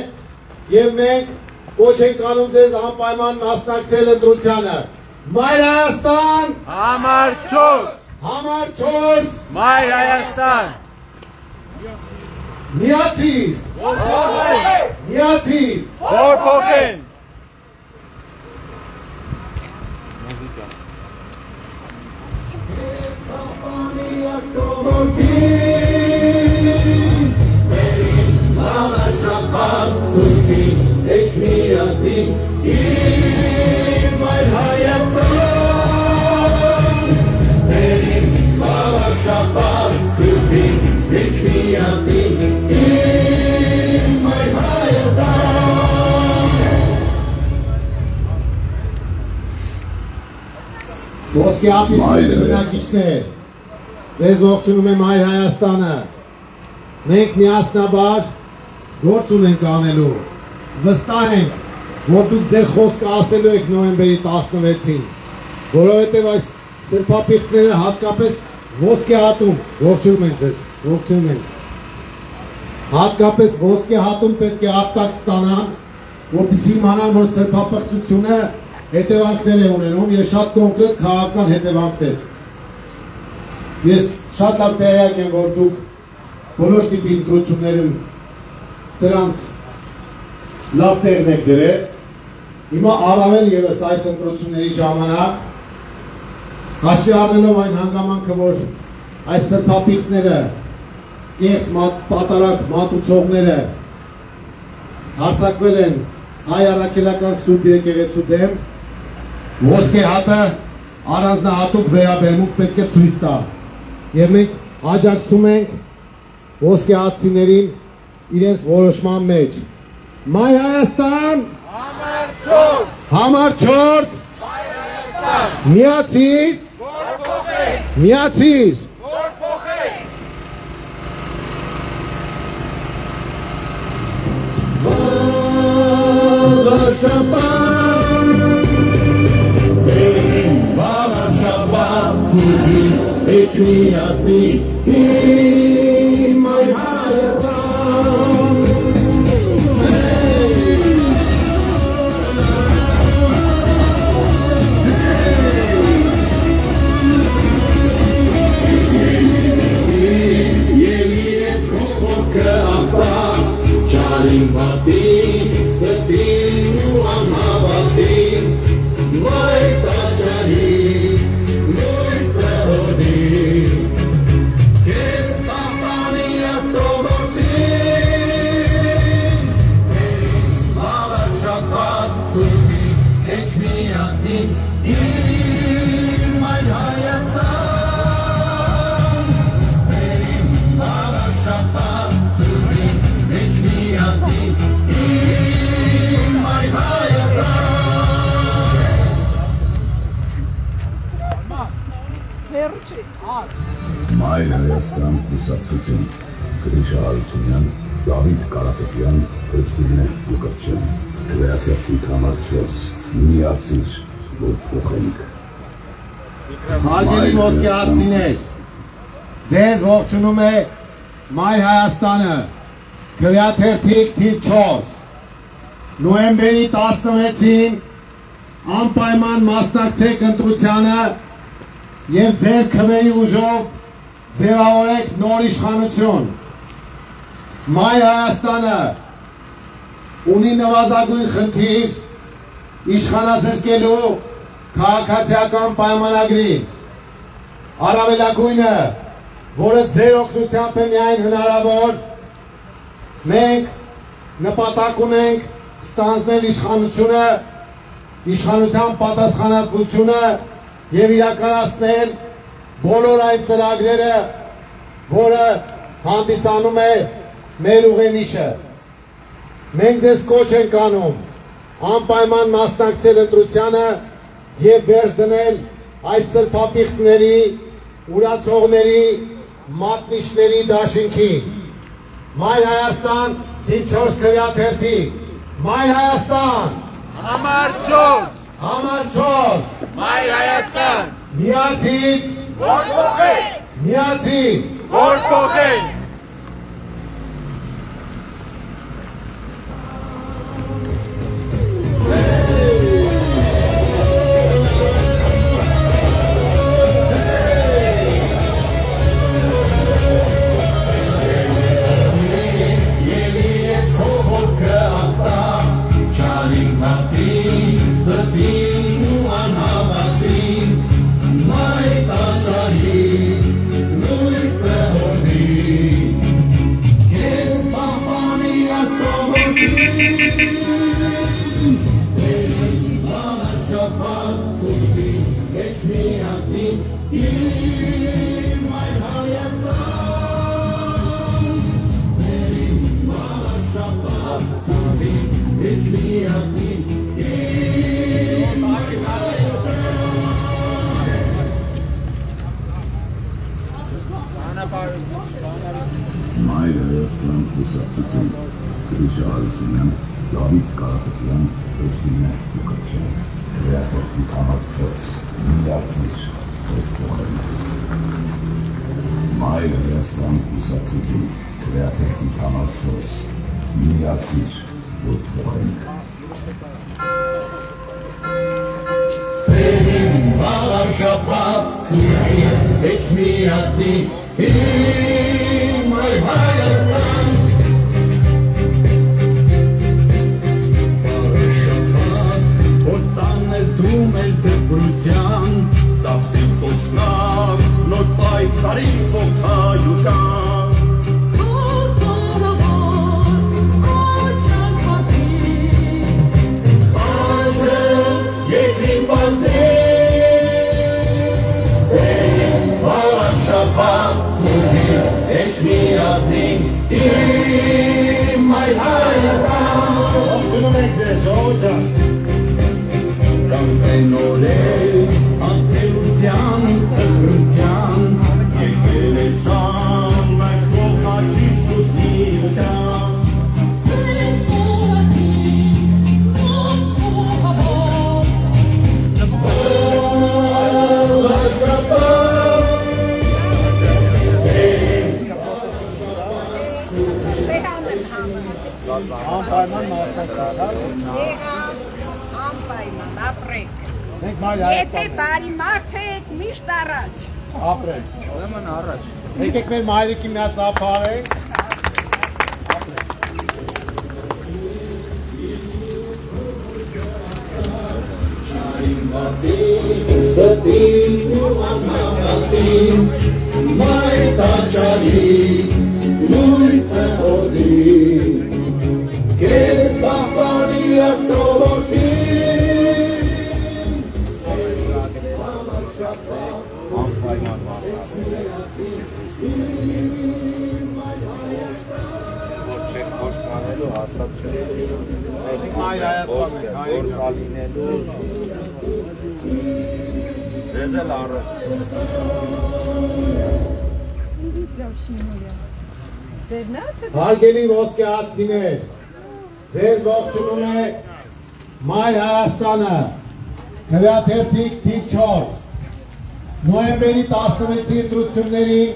և մենք կոչ ենք անում ձեզ անպայման մասնակցել ընտրությանը։ Մայր Հայաստան Համար 4 Համար 4 Մայր Հայաստան Միացիր Միացիր Որ փոխեն Ոսկե հատի բնակիչներ, ձեզ ողջունում է Մայր Հայաստանը։ Մենք միասնաբար գործ ունենք անելու, վստահ ենք, որ դուք ձեր խոսքը ասելու եք նոյեմբերի 16-ին, որովհետև այս սրբապիղծները հատկապես ոսկե հատում, ողջունում ենք ձեզ, ողջունում ենք, հատկապես ոսկե հատում պետք է ապտակ ստանան, որպեսզի իմանան, որ սրբապղծությունը հետևանքներ է ունենում և շատ կոնկրետ քաղաքական հետևանքներ։ Ես շատ լավ տեղյակ եմ, որ դուք բոլոր տիպի ընտրություններում սրանց լավ տեղն եք դրել, հիմա առավել ևս այս ընտրությունների ժամանակ, հաշվի առնելով այն հանգամանքը, որ այս սրբապիղծները, կեղծ պատարակ մատուցողները հարձակվել են հայ առաքելական Սուրբ եկեղեցու դեմ, ոսկե հատը առանձնահատուկ վերաբերմունք պետք է ցույց տա և մենք աջակցում ենք ոսկե հատցիներին իրենց որոշման մեջ։ Մայր Հայաստան Համար 4 Միացիր Միացիր Մայր Հայաստան կուսակցություն Գրիշա Հարությունյան, Դավիթ Կարապետյան, Կրծինե Լուկաչյան, Քվեաթերթիկ համար 4, միացիր, որ փոխենք։ Հարգելի ոսկեհացիներ, ձեզ ողջունում է Մայր Հայաստանը, Քվեաթերթիկ թիվ 4, նոյեմբերի 16-ին անպայման մասնակցեք ընտրությանը և ձեր քվեի ուժով ձևավորեք նոր իշխանություն։ Մայր Հայաստանը ունի նվազագույն խնդիր իշխանազրկելու քաղաքացիական պայմանագրին։ Առավելագույնը, որը ձեր օգնությամբ է միայն հնարավոր, մենք նպատակ ունենք ստանձնել իշխանությունը, իշխանության պատասխանատվությունը և իրականացնել բոլոր այն ծրագրերը, որը հանդիսանում է մեր ուղենիշը։ Մենք ձեզ կոչ ենք անում անպայման մասնակցել ընտրությանը և վերջ դնել այս սրբապիղտների, ուրացողների, մատնիչների դաշինքին։ Մայր Հայաստան թիվ 4 քվեաթերթիկ, Մայր Հայաստան, Համար 4, համար 4, Մայր Հայաստան, միացիր, որ փոխենք, միացիր, որ փոխենք։ Մայր Հայաստան կուսակցություն Գրիշա Հարությունյան, Դավիթ Կարապետյան, Կրծինե Լուկաչյան, Քվեաթերթիկ համար 4, միացիր, որ փոխենք։ Մայր Հայաստան կուսակցություն Քվեաթերթիկ համար 4, միացիր, որ փոխենք։ Սերին վաղար շապատ սուրին, էչ միացին, Մայր Հայաստան Վաղաշապատ ոստան ես դում էլ դեպրության Դապսին կոչնակ նոր պայքարի ողջայության Հոզորավոր աչան պասի Խաչը եթին պասի Սերին վաղաշապատ Էչ միացին իմ Մայր Հայաստան ողջունում ենք ձեզ, ժողովուրդ Կանցնեն նորել անտելության, տխրության Եկել է շանը կողնակի շուսնիության Սեն կորասին, նոքողավոր Վաղաշապատ Անպայման մասնակցել։ Անպայման, ապրեք։ Մենք Մայր Եթե Հայաստան բարի մարդ եք, միշտ առաջ։ ապրենք։ Ուրեմն առաջ։ Եկեք մեր մայրիկի մի հատ ծափարենք։ Ստին ու անհավատին Մայր տաճարի լույսը հորին Կեզ պահպանի աստողորդին Սերին վաղաշապատ Անպայման Որ չեք խոշմանելու հաստատություն Մայր Հայաստան ենք, հայրիկ ջան։ լինելու Ձեզ էլ առաջ Հարգելի ոսկեհատցիներ, ձեզ ողջունում է Մայր Հայաստանը, քվեաթերթիկ թիվ 4, նոյեմբերի 16-ի ընտրություններին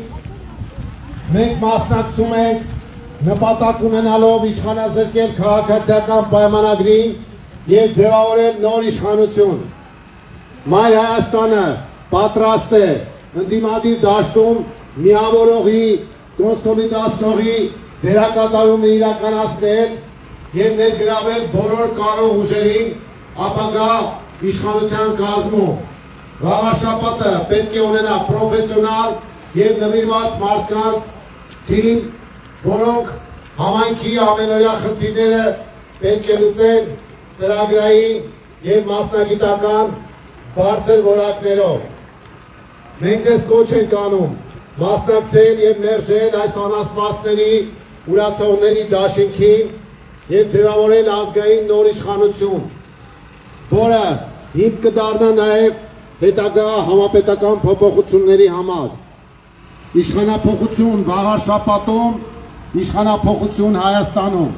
մենք մասնակցում ենք նպատակ ունենալով իշխանազրկել քաղաքացիական պայմանագրին և ձևավորել նոր իշխանություն։ Մայր Հայաստանը պատրաստ է ընդդիմադիր դաշտում միավորողի, կոնսոլիդացնողի դերակատարումը իրականացնել և ներգրավել բոլոր կարող ուժերին ապագա իշխանության կազմում։ Գաղափարշապատը պետք է ունենա պրոֆեսիոնալ և նվիրված մարդկանց թիմ, որոնք համայնքի ամենօրյա խնդիրները պետք է լուծեն ծրագրային և մասնագիտական բարձր որակներով։ Մենք ձեզ կոչ ենք անում մասնակցել և մերժել այս անաստվածների ուրացողների դաշինքին և ձևավորել ազգային նոր իշխանություն, որը հիմք կդառնա նաև հետագա համապետական փոփոխությունների համար։ Իշխանափոխություն Վաղարշապատում, իշխանափոխություն Հայաստանում։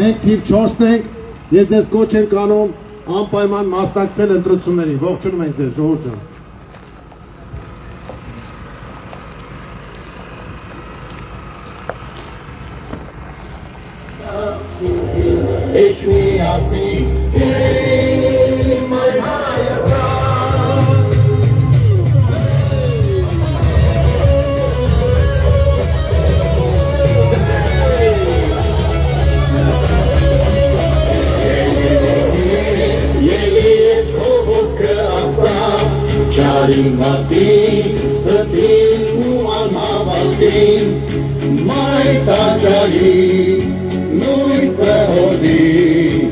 Մենք թիվ 4-ն ենք և ձեզ կոչ ենք անում անպայման մասնակցել ընտրություններին։ Ողջունում ենք ձեզ, ժողովուրդ ջան։ Չարինատին, ստին ու անհավատին, մայր տաճարին, նույսը հորդին,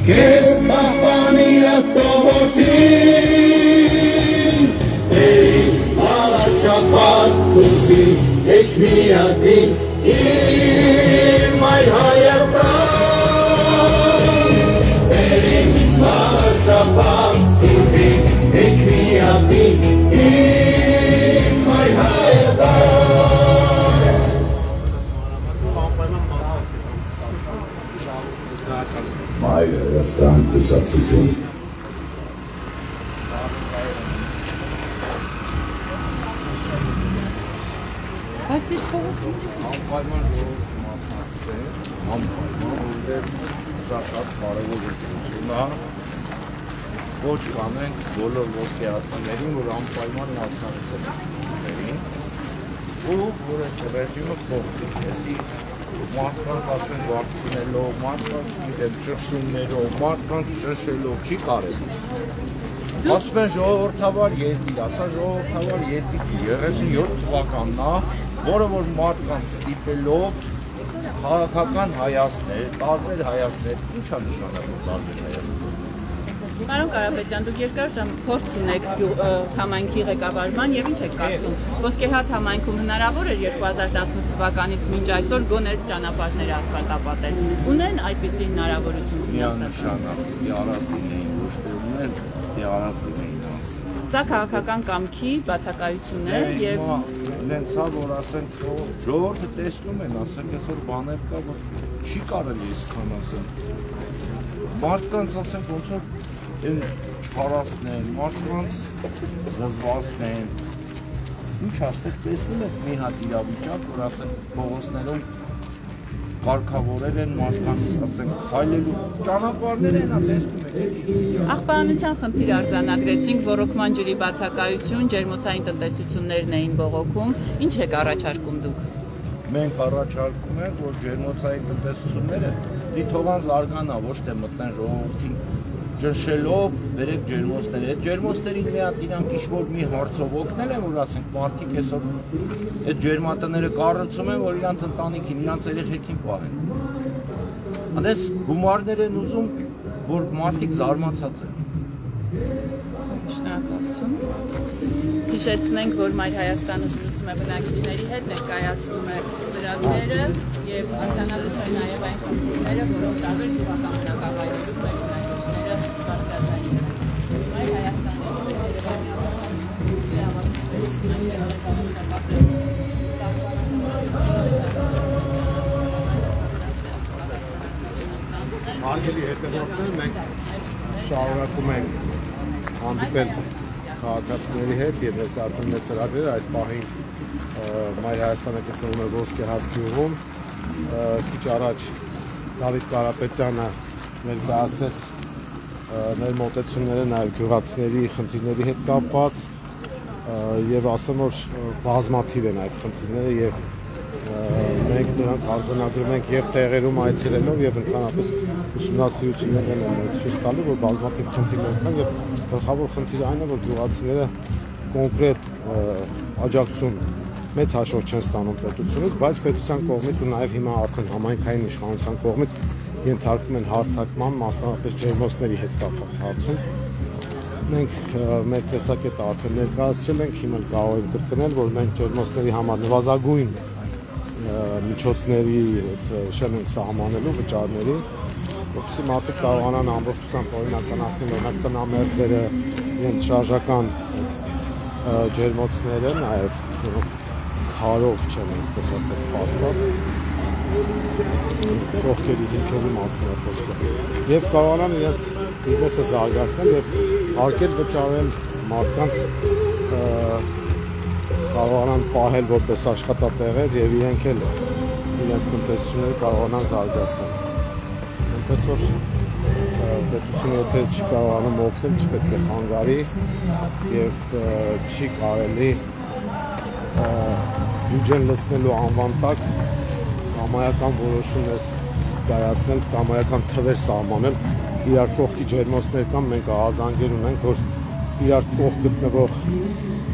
կեզ պահպանի աստողորդին, սերին, Վաղարշապատ սուրբին, էջմիածին, իմ մայր Հայաստան, սերին, Վաղարշապատ սուրբին, Էջմիածին, իմ մայր Հայաստան։ Մայր Հայաստան կուսակցություն։ Անպայման մասնակցել, անպայման որտեղ սա շատ կարևոր ընտրություն է, ոչ կանենք բոլոր ոսկեհատցիներին, որ անպայման մասնակցել ընտրություններին, ու որ այս ռեժիմը փոխվի, այսի մարդկանց ասեն վարձնելով, մարդկանց ճնշումներով, մարդկանց ճնշելով չի կարելի։ Ասում են ժողովրդավար երկիր, ասա ժողովրդավար երկիր չի, 37 թվականն է, որը որ մարդկանց ստիպելով քաղաքական հայացքներ, տարբեր հայացքներ, ի՞նչ է նշանակում տարբեր հայացքներ։ Պարոն Կարապետյան, դուք երկար ժամ փորձ ունեք համայնքի ղեկավարման եւ ինչ եք կարծում։ Ոսկեհատ համայնքում հնարավոր էր 2018 թվականից մինչ այսօր գոնե ճանապարհները ասֆալտապատել։ Ունեն այդպիսի հնարավորություն։ Միանշանակ, առանց լինեին, ոչ թե ուներ, առանց լինեին։ Սա քաղաքական կամքի բացակայություն է եւ նենց է, որ ասենք ժողովուրդը տեսնում են, ասենք այսօր բաներ կա, որ չի կարելի այսքան ասել։ Մարդկանց ասենք ոնց որ են հարասնեն, մարդկանց զզվացնեն, ինչ ասեք, տեսնում եք մի հատ իրավիճակ, որ ասենք փողոցներում կարգավորել են մարդկանց, ասենք, խայլելու ճանապարհներ են, տեսնում եք։ Աղբանության խնդիր արձանագրեցինք, ռոռոկման ջրի բացակայություն, ջերմոցային տնտեսություններն էին բողոքում, ինչ եք առաջարկում դուք։ Մենք առաջարկում ենք, որ ջերմոցային տնտեսությունները դիթովան զարգանա, ոչ թե մտնեն ժողովրդին ճնշելով, բերեք ջերմոցներ։ Այդ ջերմոցներին մի հատ իրանք ինչ-որ մի հարցով օգնել են, որ ասենք մարդիկ այսօր այդ ջերմատները կառուցում են, որ իրանց ընտանիքին, իրանց երեխեքին պահեն։ Հանդես գումարներ են ուզում, որ մարդիկ զարմացած են։ Շնորհակալություն։ Հիշեցնենք, որ Մայր Հայաստանը զրուցում է բնակիչների հետ, ներկայացնում է ծրագրերը եւ արձանագրում է նաեւ այն խնդիրները, որոնք տարբեր գյուղական բնակավայրերում բնակիչները բարձրացան։ Մայր Հայաստանը արգելի հետևորդներ, մենք շարունակում ենք հանդիպել քաղաքացիների հետ եւ ներկայացնել մեր ծրագրերը այս պահին Մայր Հայաստանը գտնվում է Ոսկեհատ գյուղում քիչ առաջ Դավիթ Կարապետյանը ներկայացրեց մեր մոտեցումները նաեւ գյուղացիների խնդիրների հետ կապված եւ ասեմ որ բազմաթիվ են այդ խնդիրները եւ մենք դրանք արձանագրում ենք եւ տեղերում այցելելով եւ ընդհանրապես ուսումնասիրություններ են ցույց տալու որ բազմաթիվ խնդիրներ կան եւ գլխավոր խնդիրը այն է որ գյուղացիները կոնկրետ աջակցություն մեծ հաշվով չեն ստանում պետությունից, բայց պետության կողմից ու նաեւ հիմա արդեն համայնքային իշխանության կողմից ենթարկվում են հարձակման, մասնավորապես ջերմոցների հետ կապված հարցում։ Մենք մեր տեսակետը արդեն ներկայացրել ենք, հիմա կարող ենք կրկնել, որ մենք ջերմոցների համար նվազագույն միջոցների շեմ ենք սահմանելու վճարների, որպեսզի մարդիկ կարողանան ամբողջությամբ օրինականացնել օրինակ տնամերձերը, իրենց շարժական ջերմոցները, նաև քարով չեն այսպես ասած պատված, կողքերի զինքերի մասին է խոսքը, եւ կարողանան իրենց բիզնեսը զարգացնել եւ արկել վճարել մարդկանց կարողանան պահել որպես աշխատատեղեր եւ իրենք էլ իրենց տնտեսությունները կարողանան զարգացնել։ Այնպես որ պետությունը եթե չի կարողանում օգնել, չպետք է խանգարի եւ չի կարելի բյուջեն լցնելու անվան տակ կամայական որոշումներ կայացնել, կամայական թվեր սահմանել, իրար կողքի ջերմոցներ կան, մենք ահազանգեր ունենք, որ իրար կողք գտնվող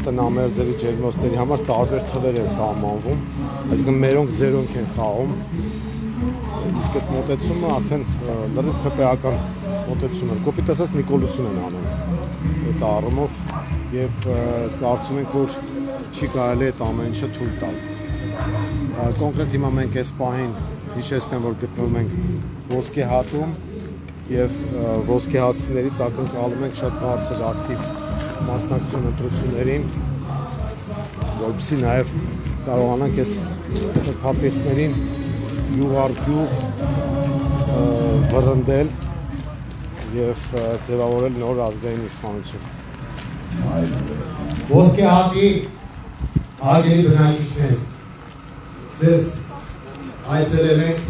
տնամերձերի ջերմոցների համար տարբեր թվեր են սահմանվում, այսինքն մերոնք զերոնք են խաղում, իսկ այդ մոտեցումը արդեն լրիվ քպեական մոտեցում է, կոպիտ ասած նիկոլություն են անում այդ առումով եւ կարծում ենք, որ չի կարելի այդ ամեն ինչը թույլ տալ։ Կոնկրետ հիմա մենք այս պահին հիշեցնեմ, որ գտնվում ենք Ոսկեհատում եւ ոսկեհատցիներից ակնկալում ենք շատ բարձր ակտիվ մասնակցություն ընտրություններին, որպեսզի նաեւ կարողանանք այս սրբապետներին գյուղ առ գյուղ վռնդել եւ ձևավորել նոր ազգային իշխանություն։ Ոսկեհատի արգելի բնակիչներ, ձեզ այցելել ենք,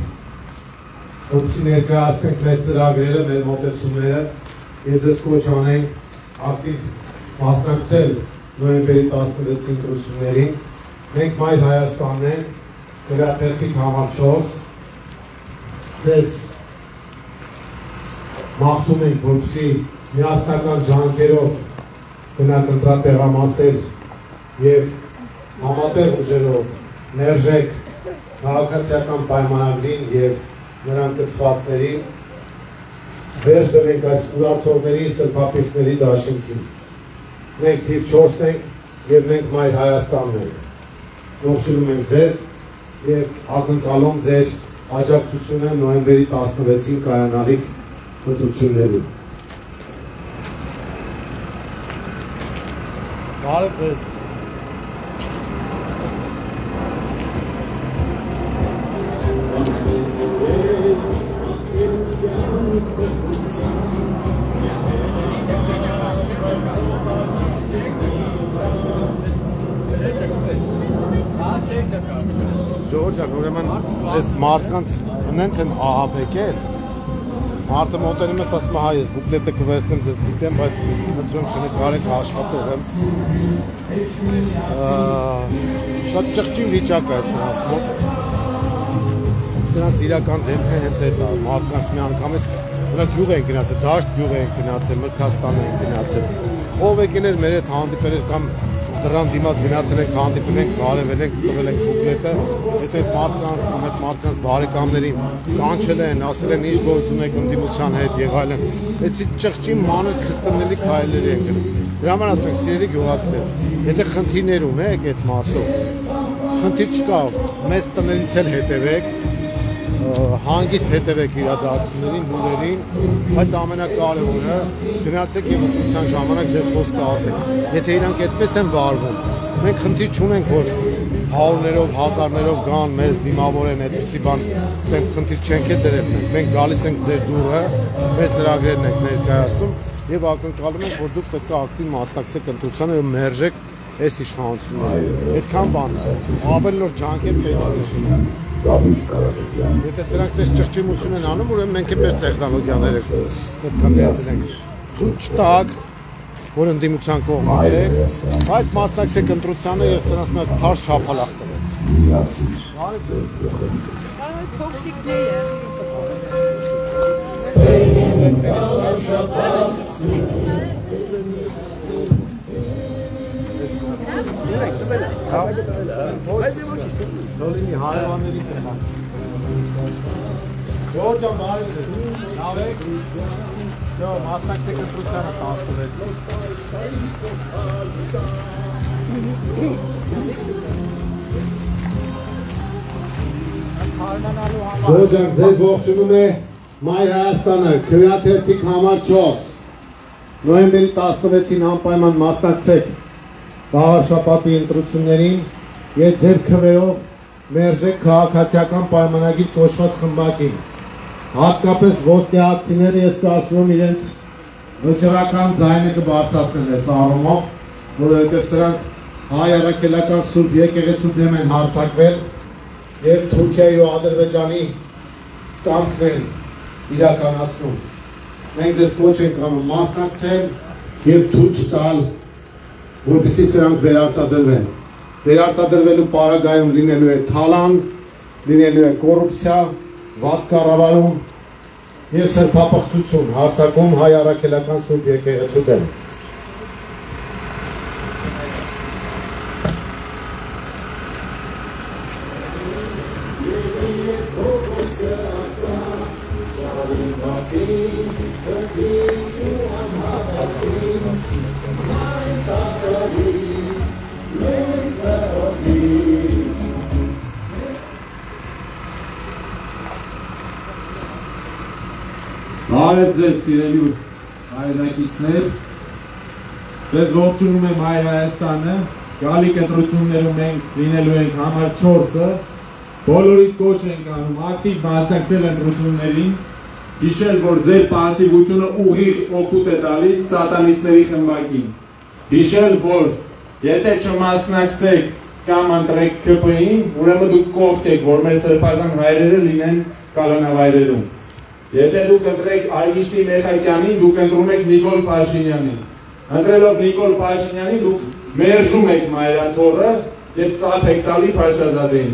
որպեսզի ներկայացնենք մեր ծրագրերը, մեր մոտեցումները եւ ձեզ կոչ անենք ակտիվ մասնակցել նոյեմբերի 16-ի ընտրություններին։ Մենք Մայր Հայաստանն ենք, Քվեաթերթիկ համար 4, ձեզ մաղթում ենք, որպեսզի միասնական ջանքերով գնաք ընտրատեղամասեր եւ համատեղ ուժերով ներժեք քաղաքացիական պայմանագրին եւ նրան կցվածներին, վերջ դնենք այս ուրացողների սրբապետների դաշինքին։ Մենք թիվ 4-ն ենք եւ մենք Մայր Հայաստանն ենք։ Ողջունում ենք ձեզ եւ ակնկալում ձեր աջակցությունը նոյեմբերի 16-ին կայանալիք ընտրություններում։ Բարև ձեզ։ Ժողովուրդ ջան, ուրեմն այս մարդկանց հենց են ահաբեկել։ Մարդը մոտենում ես ասում է հայ ես բուկլետը կվերցնեմ ձեզ գիտեմ, բայց ընտրում չնկարեք աշխատող եմ։ Շատ ճղճին վիճակ է սրանց մոտ։ Սրանց իրական դեմքը հենց այդ է, մարդկանց մի անգամից նրանք գյուղ են գնացել, դաշտ գյուղ են գնացել, Մրգաստան են գնացել։ Ով եկել էր մեր հետ հանդիպել էր կամ դրան դիմաց գնացել ենք, հանդիպել ենք, բարևել ենք, տվել ենք բուկլետը, հետո այդ մարդկանց կամ այդ մարդկանց բարեկամներին կանչել են, ասել են ինչ գործում եք ընդդիմության հետ եւ այլն։ Այդի ճղճի մանր քստանելի քայլեր են գնում։ Դրա համար ասում ենք սիրելի գյուղացիներ, եթե խնդիրներ ունեք այդ մասով, խնդիր չկա, մեծ տներից էլ հետևեք, հանգիստ հետևեք իրադարձություններին, լուրերին, բայց ամենակարևորը գնացեք եւ ընտրության ժամանակ ձեր խոսքը ասեք։ Եթե իրանք այդպես են վարվում, մենք խնդիր չունենք, որ հարյուրներով, հազարներով գան մեզ դիմավորեն, այդպիսի բան տենց խնդիր չենք է դրել մենք։ Մենք գալիս ենք ձեր դուրը, մեր ծրագրերն ենք ներկայացնում եւ ակնկալում ենք, որ դուք պետք է ակտիվ մասնակցեք ընտրությանը եւ մերժեք այս իշխանությունը։ Այդքան բան է։ Ավելի նոր ջանքեր պետք է։ Եթե սրանք այս ճղճիմություն են անում, ուրեմն մենք մեր տեխնոլոգիաները պետք է ներդնենք։ Ցույց տակ, որ ընդդիմության կողմից եք, բայց մասնակցեք ընտրությանը եւ սրանց մի թարս շափալախ տվեք։ Դոլինի հարևանների տեղ։ Ջորջան բարի լավ եք։ Շո մասնակցեք ընտրությանը 16։ Ջորջան ձեզ ողջունում է Մայր Հայաստանը, քվեաթերթիկ համար 4։ Նոյեմբերի 16-ին անպայման մասնակցեք Գավառշապատի ընտրություններին եւ ձեր քվեով մերժեք քաղաքացիական պայմանագիր կոչված խմբակին։ Հատկապես ոսկեհատցիները ես կարծում եմ իրենց վճռական ձայնը կբարձրացնեն այս առումով, որովհետև սրանք հայ առաքելական Սուրբ եկեղեցու դեմ են հարձակվել եւ Թուրքիայի ու Ադրբեջանի կամքն են իրականացնում։ Մենք ձեզ կոչ ենք անում մասնակցել եւ թույլ տալ, որպեսզի սրանք վերարտադրվեն։ Վերարտադրվելու պարագայում լինելու է թալան, լինելու է կոռուպցիա, վատ կառավարում եւ սրբապղծություն հարձակում հայ առաքելական Սուրբ եկեղեցու դեմ։ Բարև ձեզ սիրելի հայրենակիցներ, ձեզ ողջունում եմ Հայ Հայաստանը, գալիք ընտրություններում մենք լինելու ենք համար 4-ը, բոլորիդ կոչ ենք անում ակտիվ մասնակցել ընտրություններին, հիշել, որ ձեր պասիվությունը ուղիղ օգուտ է տալիս սատանիստների խմբակին, հիշել, որ եթե չմասնակցեք կամ ընտրեք ԿՊ-ին, ուրեմն դուք կողք եք, որ մեր սրբազան հայրերը լինեն կալանավայրերում։ Եթե դուք ընտրեք Այգիշտի Մեխայկյանին, դուք ընտրում եք Նիկոլ Փաշինյանին։ Ընտրելով Նիկոլ Փաշինյանին, դուք մերժում եք մայրաթոռը եւ ծափ եք տալի Փաշազադեին։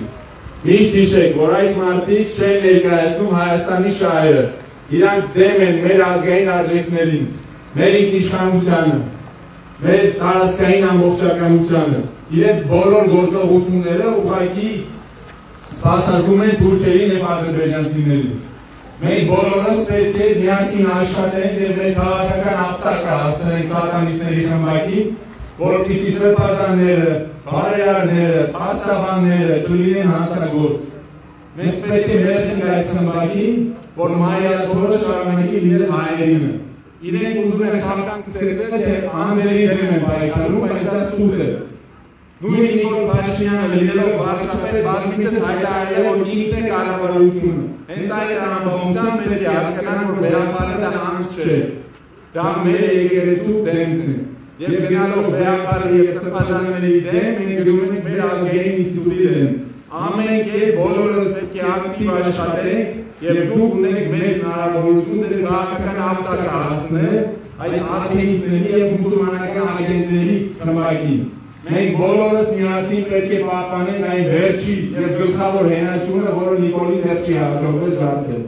Միշտ հիշեք, որ այս մարդիկ չեն ներկայացնում Հայաստանի շահերը։ Իրանք դեմ են մեր ազգային արժեքներին, մեր ինքնիշխանությանը, մեր տարածքային ամբողջականությանը։ Իրենց բոլոր գործողությունները ուղղակի սպասարկում են թուրքերին եւ ադրբեջանցիներին։ Մենք բոլորս պետք է միասին աշխատենք եւ մեր քաղաքական ապտակը հասցնենք սատանիստների խմբակին, որպեսզի սրբազանները, բարերարները, փաստաբանները չլինեն հանցագործ։ Մենք պետք է մերժենք այս խմբակին, որ մայրաթոռը շարունակի լինել հայերինը։ Իրենք ուզում են քաղաք ստեղծել, թե անձերի դեմ են պայքարում, բայց դա սուտ է։ Նույն Նիկոլ Փաշինյանը լինելով վարչապետ բազմիցս հայտարարել է, որ ինքն է կառավարությունը։ Հենց այդ ամբողջությամբ պետք է հասկանան, որ վերապարը անց չէ։ Դա մեր եկեղեցու դեմքն է։ Եվ գնալով վերապարը եւ սրբազանների դեմ, մենք գնում ենք մեր ազգային ինստիտուտի դեմ։ Ամեն կերպ բոլորս պետք է ակտիվ աշխատենք եւ դուք ունեք մեծ հնարավորություն դեր քաղաքական ապտակ հասնել այս աթեիստների եւ մուսուլմանական ագենտների խմբակին։ Մենք բոլորս միասին պետք է պահպանենք այն վերջի եւ գլխավոր հենասյունը, որը Նիկոլին դեռ չի հաջողվել ջարդել։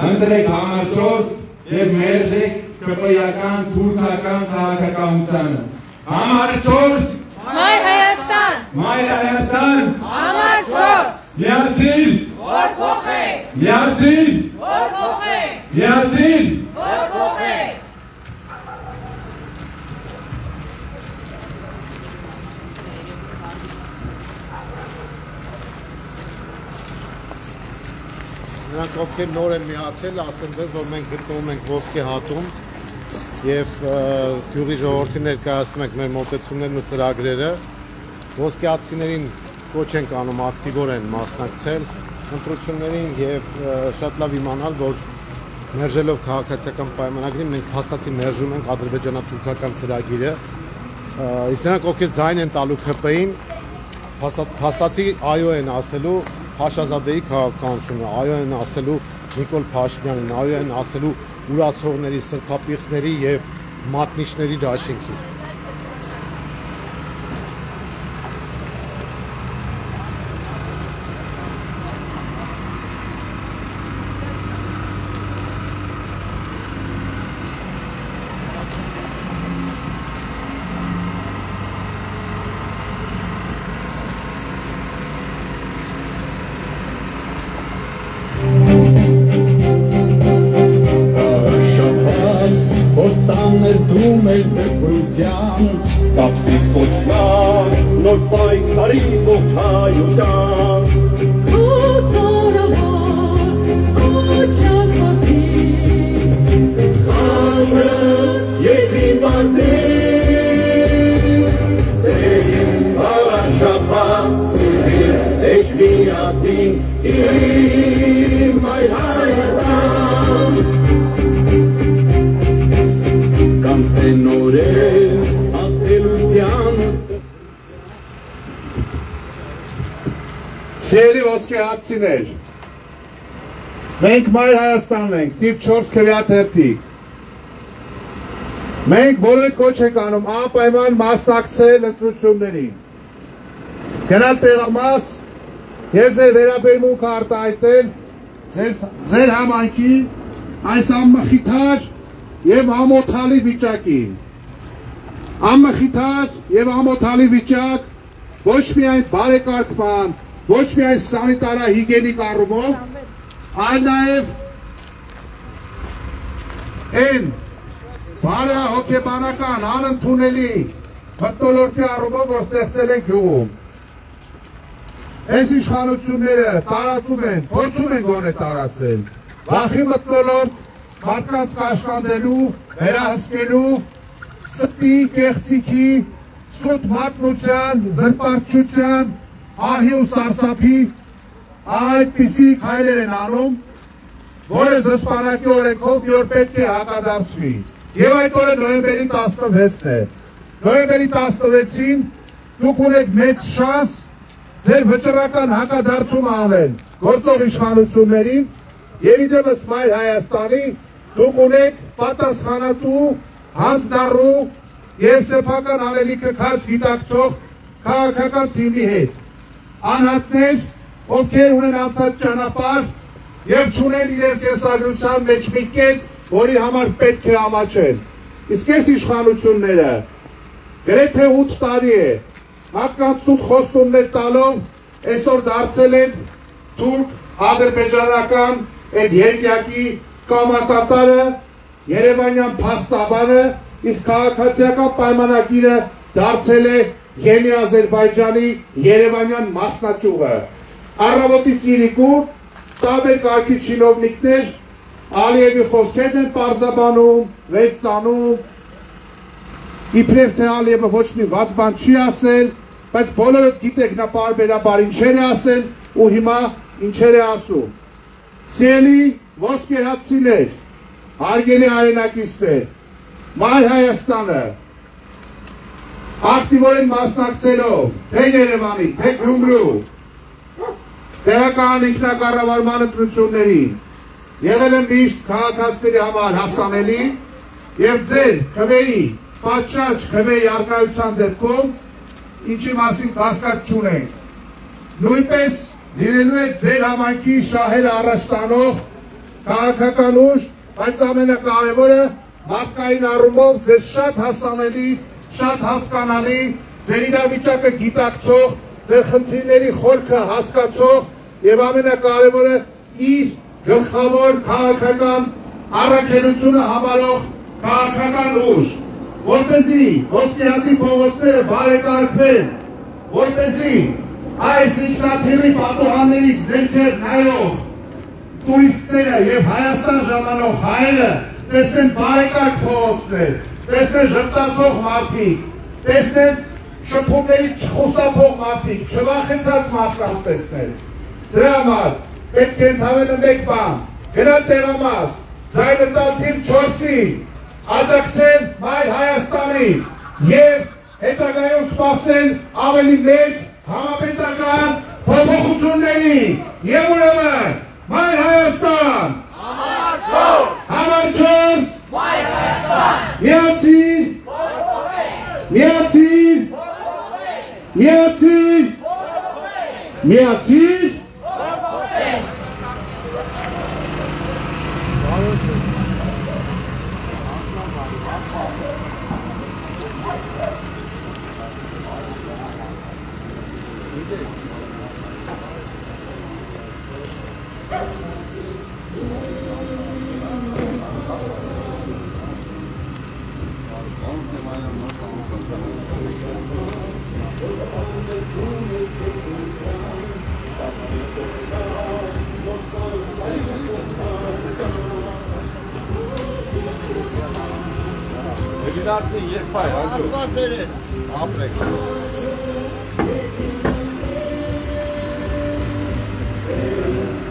Ընտրեք համար 4 եւ մերժեք ԿՊ-ական, թուրքական քաղաքականությանը։ Համար 4 Մայր Հայաստան։ Մայր Հայաստան։ Համար 4 Միացիր։ Որ փոխեք։ Միացիր։ Որ փոխեք։ Միացիր։ Որ փոխեք։ Նրանք ովքեր նոր են միացել, ասեմ ձեզ, որ մենք գտնվում ենք ոսկե հատում եւ գյուղի ժողովրդին ներկայացնում ենք մեր մոտեցումներն ու ծրագրերը ոսկեհացիներին կոչ ենք անում ակտիվորեն մասնակցել ընտրություններին եւ շատ լավ իմանալ, որ մերժելով քաղաքացիական պայմանագրին մենք փաստացի մերժում ենք ադրբեջանա-թուրքական ծրագիրը, իսկ նրանք ովքեր ձայն են տալու ՔՊ-ին, փաստացի այո են ասելու Փաշազադեի քաղաքականությունը, այո են ասելու Նիկոլ Փաշինյանին, այո են ասելու ուրացողների, սրբապիղծների եւ մատնիչների դաշինքին։ Ոստանես դու մեր դեպրության, կապցի կոչնար, նոր պայքարի ողջ հայության։ Քո ծորավոր, ոչակ մասի, խաչը երկրին բազի, սերին բարաշապան սուրին, էջ միասին, իմ այր Հայաստան։ Սիրելի ոսկեհացիներ, մենք Մայր Հայաստանն ենք, թիվ 4 քվեաթերթիկ։ Մենք բոլորդ կոչ ենք անում անպայման մասնակցել ընտրություններին։ Գնալ տեղամաս եւ ձեր վերաբերմունքը արտահայտել ձեր համայնքի այս անմխիթար եւ ամոթալի վիճակին։ Անմխիթար եւ ամոթալի վիճակ ոչ միայն բարեկարգման, ոչ միայն սանիտարահիգիենիկ առումով, այլ նաեւ այն բարեհոգեբանական անընդունելի մթնոլորտի առումով, որ ստեղծել են գյուղում։ Այս իշխանությունները տարածում են, փորձում են գոնե տարածել վախի մթնոլորտ, մարդկանց կաշկանդելու, վերահսկելու, ստի, կեղծիքի, սուտ մատնության, զրպարտչության, ահի ու սարսափի այդպիսի քայլեր են անում, որը զսպանակի օրենքով մի օր պետք է հակադարձվի։ Եվ այդ օրը նոյեմբերի 16-ն է։ Նոյեմբերի 16-ին դուք ունեք մեծ շանս ձեր վճռական հակադարձում անել գործող իշխանություններին եւ իդեպս Մայր Հայաստանի դուք ունեք պատասխանատու, հանձնառու եւ սեփական անելիքը քաջ գիտակցող քաղաքական թիմի հետ։ Անհատներ, ովքեր ունեն անցած ճանապարհ եւ չունեն իրենց կեսագրության մեջ մի կետ, որի համար պետք է ամաչեն։ Իսկ այս իշխանությունները գրեթե 8 տարի է մարդկանց սուտ խոստումներ տալով այսօր դարձել են թուրք, ադրբեջանական այդ երկյակի կամակատարը, երևանյան փաստաբանը, իսկ քաղաքացիական պայմանագիրը դարձել է Եղի Ադրբեջանի երևանյան մասնաճյուղը։ Առավոտից իրիկու տարբեր կարգի չինովնիկներ Ալիևի խոսքերն են պարզաբանում, վերցանում, իբրև թե Ալիևը ոչ մի վատ բան չի ասել, բայց բոլորը գիտեք նա պարբերաբար ինչեր է ասել ու հիմա ինչեր է ասում։ Սիրելի ոսկեհացիներ, հարգելի հայրենակիցներ, Մայր Հայաստանը ակտիվորեն մասնակցելով թե Երևանի, թե Գյումրու տեղական ինքնակառավարման ընտրություններին եղել են միշտ քաղաքացիների համար հասանելի եւ ձեր քվեի, պատշաճ քվեի առկայության դեպքում ինչի մասին կասկած չունենք։ Նույնպես լինելու է ձեր համայնքի շահերը առաջ տանող քաղաքական ուժ, բայց ամենակարևորը մարդկային առումով ձեզ շատ հասանելի, շատ հասկանալի, ձեր իրավիճակը գիտակցող, ձեր խնդիրների խորքը հասկացող եւ ամենակարևորը իր գլխավոր քաղաքական առաքելությունը համարող քաղաքական ուժ, որպեսզի ոսկեհատի փողոցները բարեկարգվեն, որպեսզի այս ինքնաթիռի պատուհաններից ներքև նայող տուրիստները եւ Հայաստան ժամանող հայերը տեսնեն բարեկարգ փողոցներ, տեսնեն ժպտացող մարդիկ, տեսնեն շփումների չխուսափող մարդիկ, չվախեցած մարդկանց տեսնել։ Դրա համար պետք է ընդհանրապես մեկ բան, գնալ տեղամաս, ձայնը տալ թիվ 4-ին, աջակցել Մայր Հայաստանին եւ հետագայում սպասել ավելի մեծ համապետական փոփոխությունների եւ ուրեմն Մայր Հայաստան, համար 4, Մայր Հայաստան, միացիր, միացիր, միացիր, միացիր,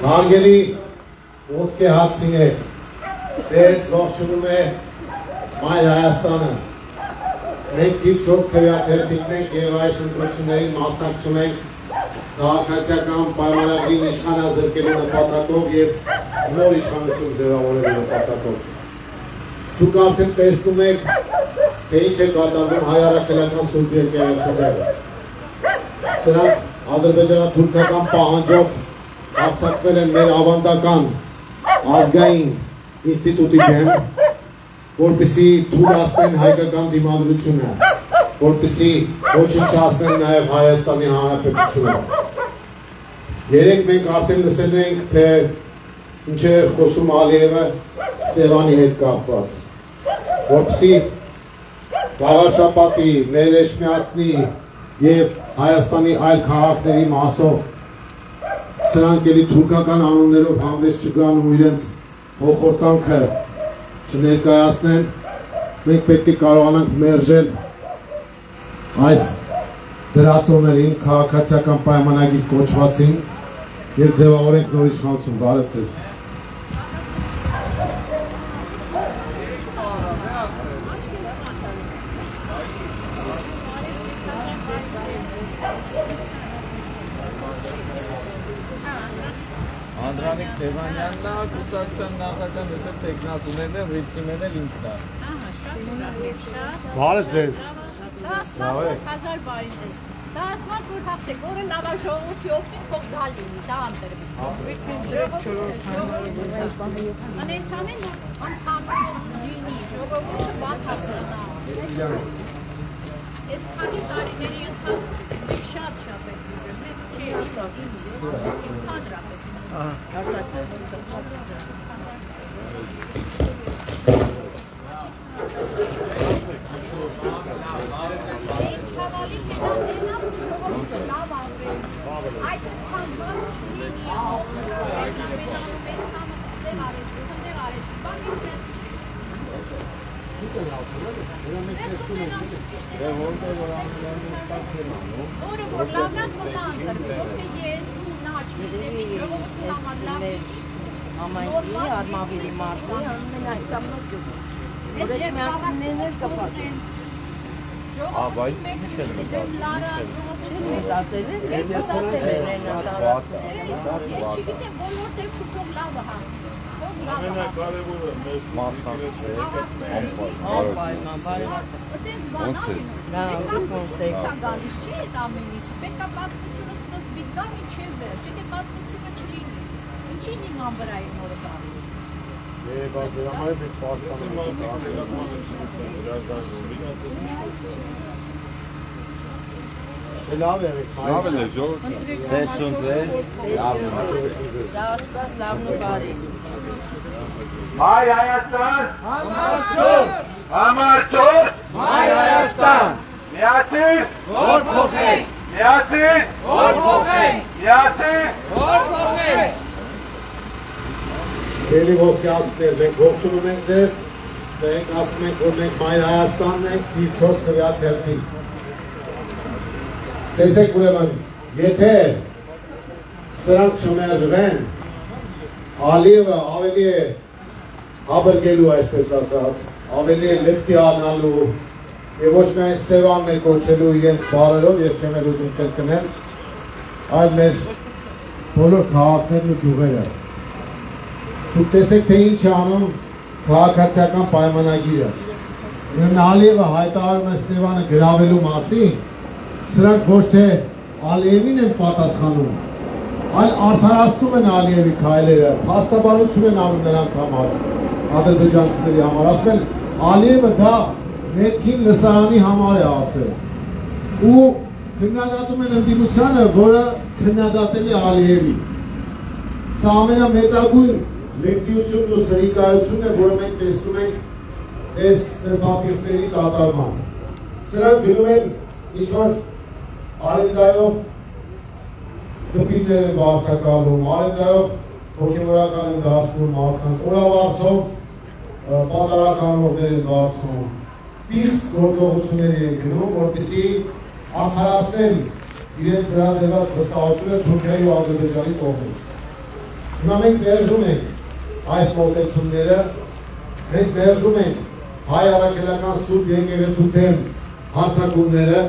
Հարգելի ոսկե հացիներ, ձեզ ողջունում է Մայր Հայաստանը։ Մենք թիվ 4 քվեաթերթիկն ենք և այս ընտրություններին մասնակցում ենք քաղաքացիական պայմանագրին իշխանազրկելու նպատակով և նոր իշխանություն ձևավորելու նպատակով։ Դուք արդեն տեսնում եք, թե ինչ է կատարվում հայ առաքելական սուրբ եկեղեցիները։ Սրանք ադրբեջանա-թուրքական պահանջով արձակվել են մեր ավանդական ազգային ինստիտուտի դեմ, որպեսզի թույլատնեն հայկական դիմադրությունը, որպեսզի ոչնչացնեն նաև Հայաստանի Հանրապետությունը։ Երեկ մենք արդեն լսել ենք, թե ինչեր էր խոսում Ալիևը Սևանի հետ կապված, որպեսզի Գաղաշապատի, ներեշմիացնի և Հայաստանի այլ քաղաքների մասով սրանք էլի թուրքական անուններով համես չգան ու իրենց հոխորտանքը չներկայացնեն, մենք պետք է կարողանանք մերժել այս դրածոներին, քաղաքացիական պայմանագիր կոչվածին և ձևավորենք նոր իշխանություն, բարև ձեզ։ Անդրանիկ Տևանյանն է, կուսակցության նախագահ մտել տեխնատուներն են, ռիցիմերն էլ ինքն է։ Բարև ձեզ։ Լավ եք։ Հազար բարի ձեզ։ Դա ասված որ հաղթեք, օրը լավա ժողովրդի օգնին փող գալ լինի, դա անտրվի։ Անեցանեն որ անդամ լինի, ժողովուրդը բան հասկանա։ Այս քանի տարիների ընթացքում շատ է դժվար, մենք չի ընդհանրապես։ Համայնքի արմավիրի մարդը անունեն այդքան նոճում։ Ես երկավակներն էլ կպատ են։ Ավայ, ինչ են մտածել են, մտածել են Ես չգիտեմ, բոլոր դեպքում փող լավը հա։ ամենակարևորը մեզ մասնակցել անպայման, բարևարդը։ Այդպես բան գալիս չի այդ ամեն ինչ, պետք է պատմությունը սկզբից գա մինչև վերջ, եթե պատմությունը չլինի, ինչի նման վրա է նորը գալիս։ Դրա համար է Լավ է, լավ է, ժողովուրդ։ Տեսուն ձեզ, լավն ու բարի։ Մայր Հայաստան, համար 4, Մայր Հայաստան, միացիր, որ փոխենք, միացիր, որ փոխենք, միացիր, որ փոխենք։ Սիրելի ոսկեհացիներ, մենք ողջունում ենք ձեզ, մենք ասում ենք, որ մենք Մայր Հայաստանն ենք, թիվ 4 քվեաթերթիկ։ տեսեք ուրեմն, եթե սրանք չմերժվեն, Ալիևը ավելի է հաբրգելու, այսպես ասած, ավելի է լկտի անալու և ոչ միայն սևանն է կոչելու իրենց բարերով, ես չեմ էլ ուզում կրկնել, այլ մեր բոլոր քաղաքներն ու գյուղերը։ Դուք տեսեք, թե ինչ է անում քաղաքացիական պայմանագիրը։ Ուրեմն Ալիևը հայտարարում է Սևանը գրավելու մասին, սրանք ոչ թե Ալիևին են պատասխանում, այլ արդարացնում են Ալիևի քայլերը, փաստաբանություն են անում նրանց համար, ադրբեջանցիների համար, ասում են Ալիևը դա ներքին լսարանի համար է ասել ու քննադատում են ընդդիմությանը, որը քննադատել է Ալիևի։ Սա ամենամեծագույն լեկտիությունն ու սրիկայությունն է, որը մենք տեսնում ենք այս սրբապիստների կատարման։ Սրանք գնում են ինչ-որ արենդայով դպիրներ են բարձակալում, արենդայով հոգևորական են դարձնում մարդկանց, օրավարձով պատարականողներ են դարձնում, պիղծ գործողությունների են գնում, որպեսզի արդարացնեն իրենց վրա դրված վստահությունը Թուրքիայի ու Ադրբեջանի կողմից։ Հիմա մենք մերժում ենք այս մոտեցումները, մենք մերժում ենք հայ առաքելական սուրբ եկեղեցու դեմ հարձակումները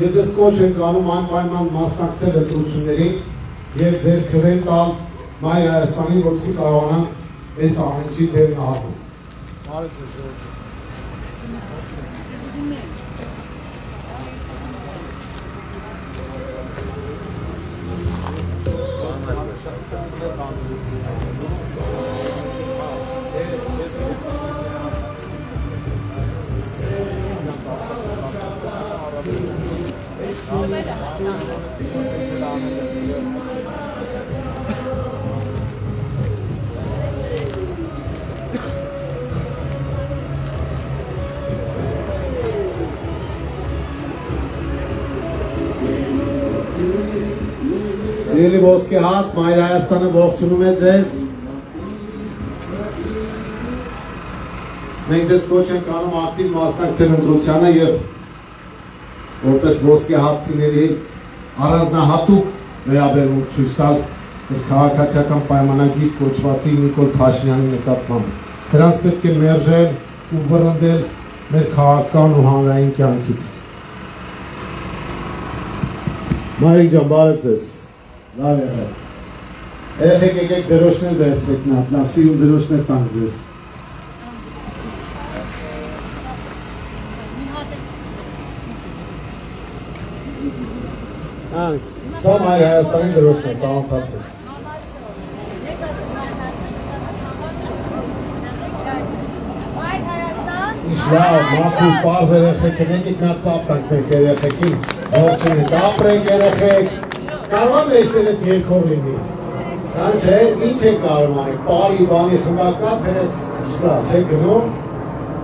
և դες կոչ ենք անում անպայման մասնակցել ընտրություններին և ձեր քվեն տալ Մայր Հայաստանին, որպեսզի կարողանանք այս ամենի դեմ նահատել։ Սիրելի ոսկե հատ, Մայր Հայաստանը ողջունում է ձեզ։ Մենք դες կոչ ենք անում ակտիվ մասնակցել ընտրությանը և որպես ոսկե հատցիների առանձնահատուկ վերաբերմունք ցույց տալ այս քաղաքացիական պայմանագիր կոչվածի Նիկոլ Փաշինյանի նկատմամբ։ Դրանց պետք է մերժել ու վռնդել մեր քաղաքական ու հանրային կյանքից։ Մայր ջան, բարև ձեզ։ Լավ եղեք։ Երեխեք եկեք դրոշներ վերցրեք, լավ սիրուն դրոշներ տանք ձեզ։ Սա Մայր Հայաստանի դրոշն է, ծանոթացեք։ Ինչ լավ, մաքուր, պարզ երեխեք, եկեք նա ծապ տանք մեկ երեխեքին, ողջունեք, ապրեք երեխեք։ Կարող մեջտել էդ երկով լինի, կան չէ, ինչ է կարող անեք, պարի, բանի խմբակ կա, թե չկա, չէ գնում,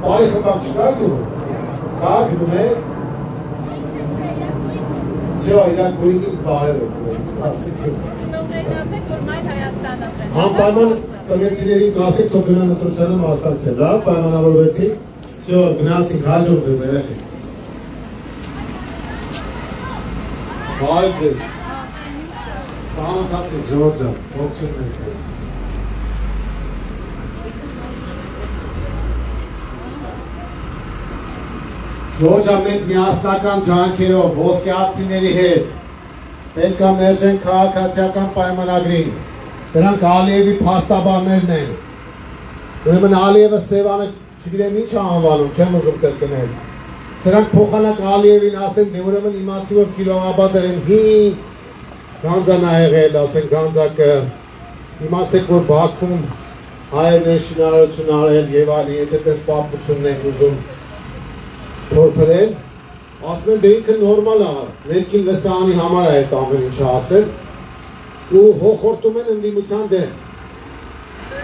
պարի խմբակ չկա գնում, կա գնում եք, սյո, իրանք ուրինին բարև եք, ասեք գնում։ Անպայման տնեցիներին կասեք, թող գնան ընտրությանը մասնակցել, լավ, պայմանավորվեցիք, սյո, գնացինք, հաջող ձեզ երեխեք։ Բարև ձեզ։ Ծանոթացեք, Ժորժ ջան, ողջունում ենք ձեզ։ Ժորժ ջան, մենք միասնական ջանքերով ոսկեհատցիների հետ պետք է մերժենք քաղաքացիական պայմանագրին։ Դրանք Ալիևի փաստաբաններն են։ Ուրեմն Ալիևը Սևանը չգիտեմ ինչ է անվանում, չեմ ուզում կրկնել։ Սրանք փոխանակ Ալիևին ասեն, դե ուրեմն իմացի որ Կիրովաբադը հին Գանձան է եղել, ասեն գանձակը, իմացեք, որ Բաքվում հայերն են շինարարություն արել և այլն, եթե տես պատմությունն ենք ուզում փորփրել, ասում են դե ինքը նորմալ է, ներքին լսարանի համար է այդ ամեն ինչը ասել ու հոխորտում են ընդդիմության դեմ։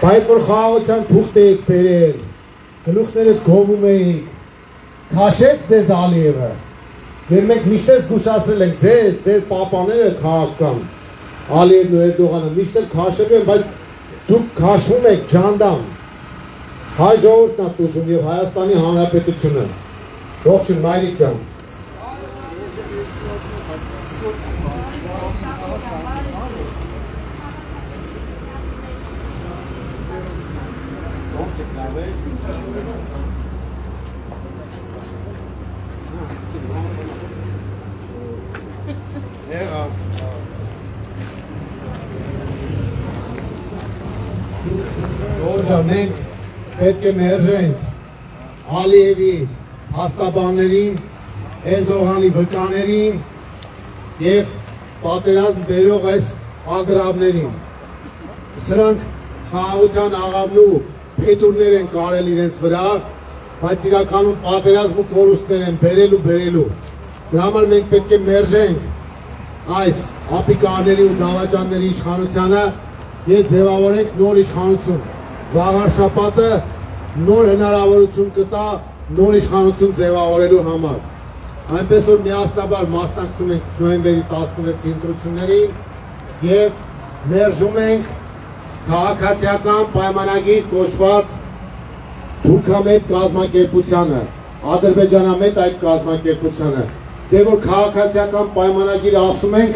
Բայց որ խաղաղության թուղթ էիք բերել, գլուխներդ գովում էիք, քաշեց ձեզ Ալիևը։ Եվ մենք միշտ էլ զգուշացրել ենք ձեզ, ձեր պապաները քաղաքական, Ալիևն ու Էրդողանը միշտ էլ քաշելու են, բայց դուք քաշվում եք ջանդամ։ Հայ ժողովուրդն է տուժում և Հայաստանի Հանրապետությունը։ Ողջույն Մայրիկ ջան։ Մենք պետք է մերժենք Ալիևի հաստաբաններին, Էրդողանի վկաներին և պատերազմ բերող այս ագրավներին։ Սրանք խաղաղության աղավն ու փետուրներ են կարել իրենց վրա, բայց իրականում պատերազմ ու կորուստներ են բերելու։ Դրա համար մենք պետք է մերժենք այս ապիկարների ու դավաճանների իշխանությանը և ձևավորենք նոր իշխանություն։ Վաղար շաբաթը նոր հնարավորություն կտա նոր իշխանություն ձևավորելու համար։ Այնպես որ միասնաբար մասնակցում ենք նոյեմբերի 16-ի ընտրություններին և մերժում ենք քաղաքացիական պայմանագիր կոչված թուրքամետ կազմակերպությանը, ադրբեջանամետ այդ կազմակերպությանը, դե որ քաղաքացիական պայմանագիր ասում ենք,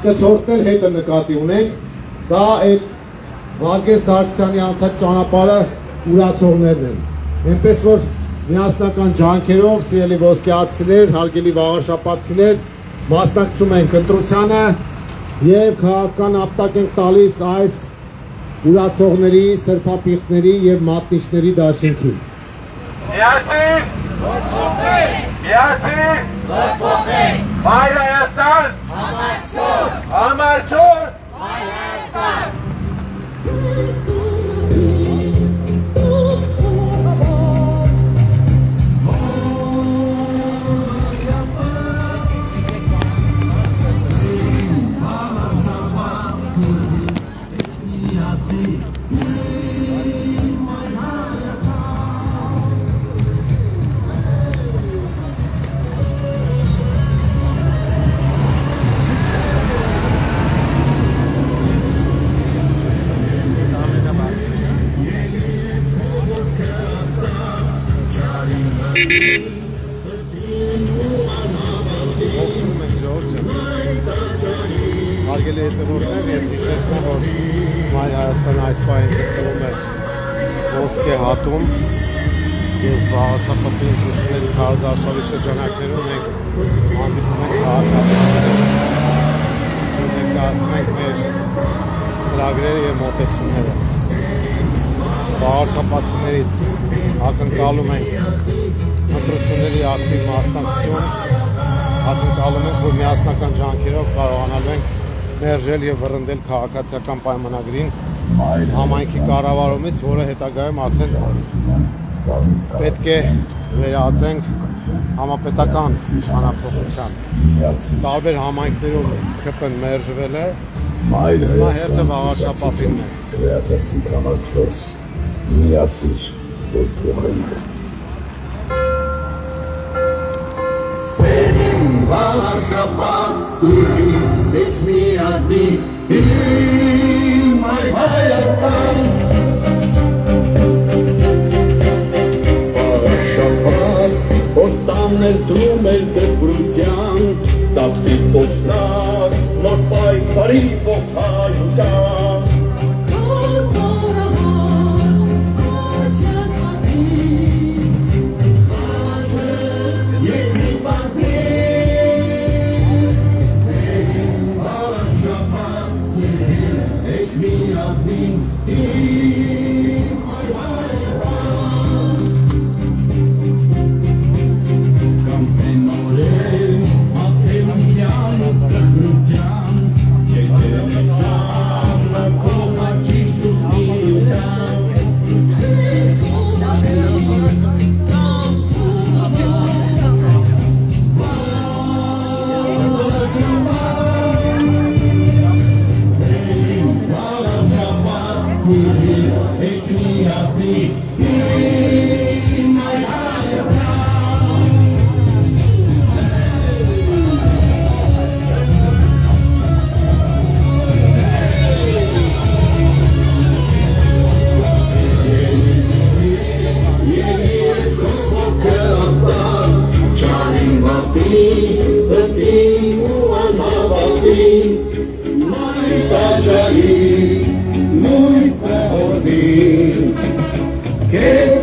կցորդներ հետը նկատի ունենք, դա այդ Վազգեն Սարգսյանի անցած ճանապարհը ուրացողներն են։ Այնպես որ միասնական ջանքերով, սիրելի ոսկեհացիներ, հարգելի վաղաշաբաթցիներ, մասնակցում ենք ընտրությանը և քաղաքական ապտակ ենք տալիս այս ուրացողների, սրբապիղծների և մատնիչների դաշինքին։ Միացի՛ր, որ փոխենք, միացի՛ր, որ փոխենք, Մայր Հայաստան, համար 4, Մայր Հայաստան։ Հարգելի հետևորդներ, ես հիշեցնեմ, որ Մայր Հայաստանը այս պահին գտնվում է ոսկե հատում և վաղաշաբաթի ընտրությունների քարոզարշավի շրջանակներում մենք հանդիպում ենք քաղաքացիներին և ներկայացնում ենք մեր ծրագրերը և մոտեցումները։ Վաղաշաբաթիներից ակնկալում ենք ընտրությունների ակտիվ մասնակցություն, ակնկալում ենք, որ միասնական ջանքերով կարողանալու ենք մերժել և վռնդել քաղաքացիական պայմանագրին համայնքի կառավարումից, որը հետագայում արդեն պետք է վերածենք համապետական իշխանափոխության։ Տարբեր համայնքներում ԿՊ-ն մերժվել է, հիմա հերթը վաղաշաբաթին է։ Գրեաթերթիկ համար 4 միացիր, որ փոխենք։ Վաղաշաբաթ սուրբի մեջ միացին իմ Մայր Հայաստան։ Վաղաշաբաթ ոստանն ես դրում էր դպրության, դարձիր ոչնար նոր պայքարի ողջայնության։ Que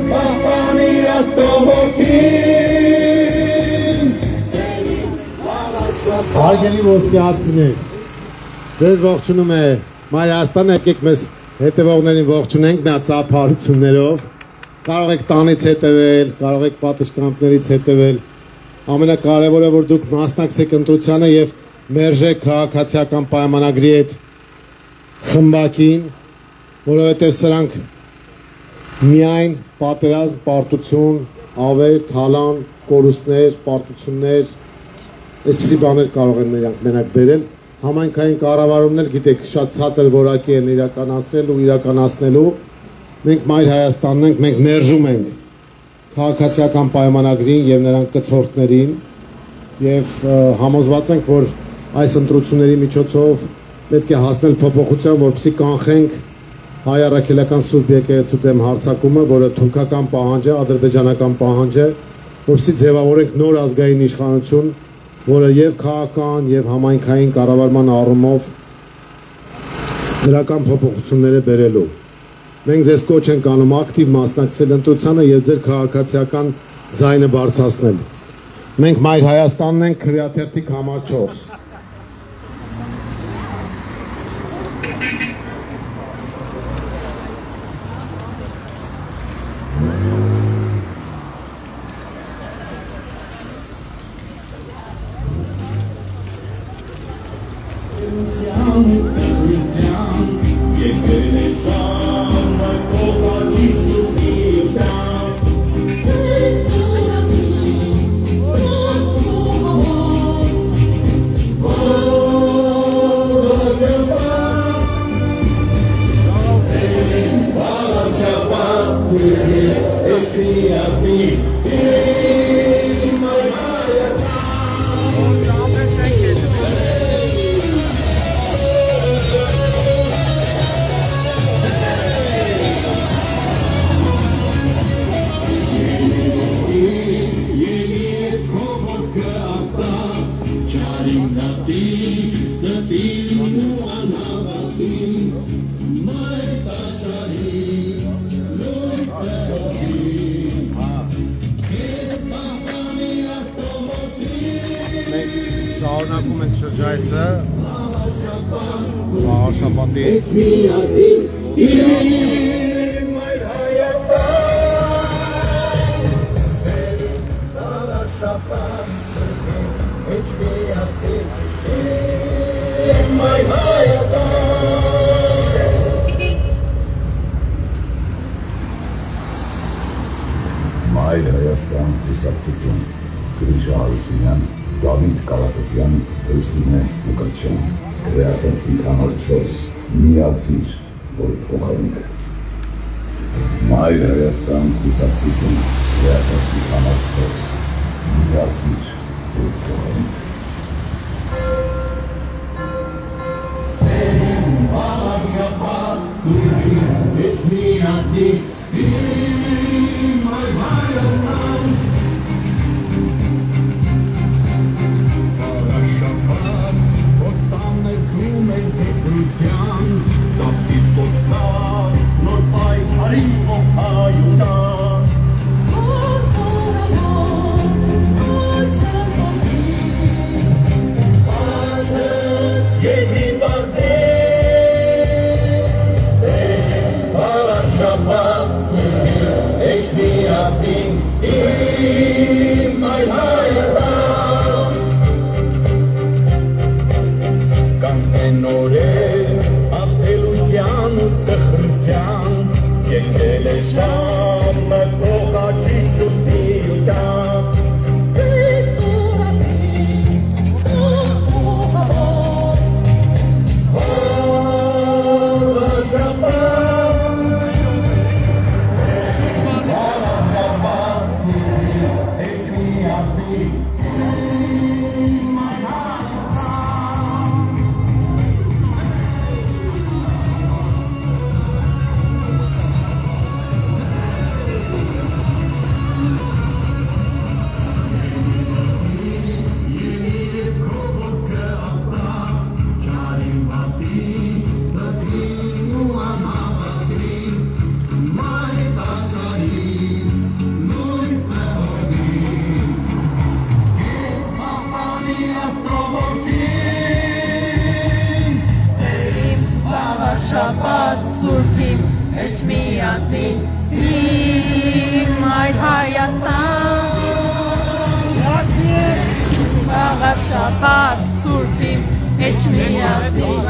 Հարգելի ոսկեհացիներ, ձեզ ողջունում է Մայր Հայաստանը, եկեք մեզ հետևողներին ողջունենք միացափառություններով, կարող եք տանից հետևել, կարող եք պատշգամբներից հետևել, ամենակարևորը, որ դուք մասնակցեք ընտրությանը և մերժեք քաղաքացիական պայմանագրի հետ խմբակին, որովհետև սրանք միայն պատերազմ, պարտություն, ավեր, թալան, կորուստներ, պարտություններ, այսպիսի բաներ կարող են մենակ բերել, համայնքային կառավարումներ գիտեք շատ ցածր որակի են իրականացրել ու իրականացնելու, մենք Մայր Հայաստանն ենք, մենք մերժում ենք քաղաքացիական պայմանագրին և նրան կցորդներին և համոզված ենք, որ այս ընտրությունների միջոցով պետք է հասնել փոփոխության, որպեսզի կանխենք հայ առաքելական Սուրբ եկեղեցու դեմ հարձակումը, որը թուրքական պահանջ է, ադրբեջանական պահանջ է, որպեսզի ձևավորենք նոր ազգային իշխանություն, որը եւ քաղաքական եւ համայնքային կառավարման առումով դրական փոփոխություններ է բերելու։ Մենք ձեզ կոչ ենք անում ակտիվ մասնակցել ընտրությանը եւ ձեր քաղաքացիական ձայնը բարձրացնել։ Մենք Մայր Հայաստանն ենք, քվեաթերթիկ համար 4։ Շարունակում ենք շրջայցը Արշապատի Մայր Հայաստան կուսակցություն Գրիշա Հարությունյան, Դավիթ Կարապետյան, Լուսինե Մկրտչյան, քվեաթերթիկ համար 4, միացիր, որ փոխենք։ Մայր Հայաստան կուսակցություն քվեաթերթիկ համար 4, միացիր, որ փոխենք։ Սեն վաղաշապատ սուրգին, մեջ միացիր, Մայր Հայաստան Դապցի տոչնար, նոր պայքարի ողջայության Խաչը եթին բազե Սեն բարաշապած սուրգին Էջ միասին իմ Մայր Հայաստան Կանցնեն նորեր ապտելության ու տխրության Եկել է ժամը կողաչի շուստիության Սերտ օրասին, կողավոր Վարաշապան Սերտ վարաշապան Էջ միասին Մայր Հայաստան Էջմիածին իմ այր Հայաստան Աղավ շաբաթ սուրբիմ Էջմիածին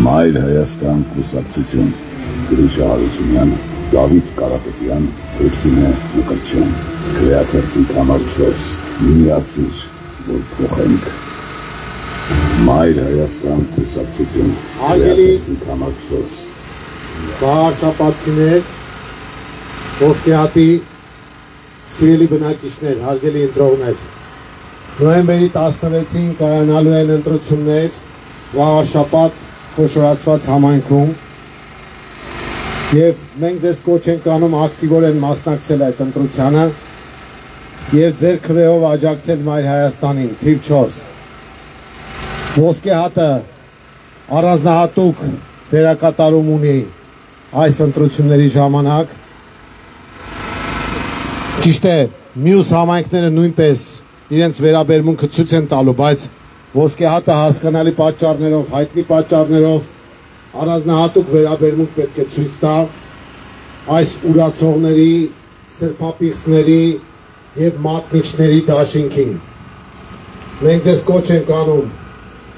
Մայր Հայաստան կուսակցություն Գրիշա Հարությունյան, Դավիթ Կարապետյան, Հրպսինե Մկրտչյան, Քրեաթերթիկ համար 4, միացիր, որ փոխենք։ Մայր Հայաստան կուսակցություն Քրեաթերթիկ համար 4 Բարշապատցիներ, Ոսկեհատի սիրելի բնակիչներ, հարգելի ընտրողներ, նոյեմբերի 16-ին կայանալու են ընտրություններ վաղաշաբաթ խոշորացված համայնքում եւ մենք ձեզ կոչ ենք անում ակտիվորեն մասնակցել այդ ընտրությանը եւ ձեր քվեով աջակցել Մայր Հայաստանին, թիվ 4 Ոսկեհատը առանձնահատուկ դերակատարում ունի այս ընտրությունների ժամանակ ճիշտ է մյուս համայնքները նույնպես իրենց վերաբերմունքը ցույց են տալու, բայց Ոսկեհատը հասկանալի պատճառներով, հայտնի պատճառներով առանձնահատուկ վերաբերմունք պետք է ցույց տա այս ուրացողների, սրբապիղծների եւ մատնիչների դաշինքին։ Մենք ձեզ կոչ ենք անում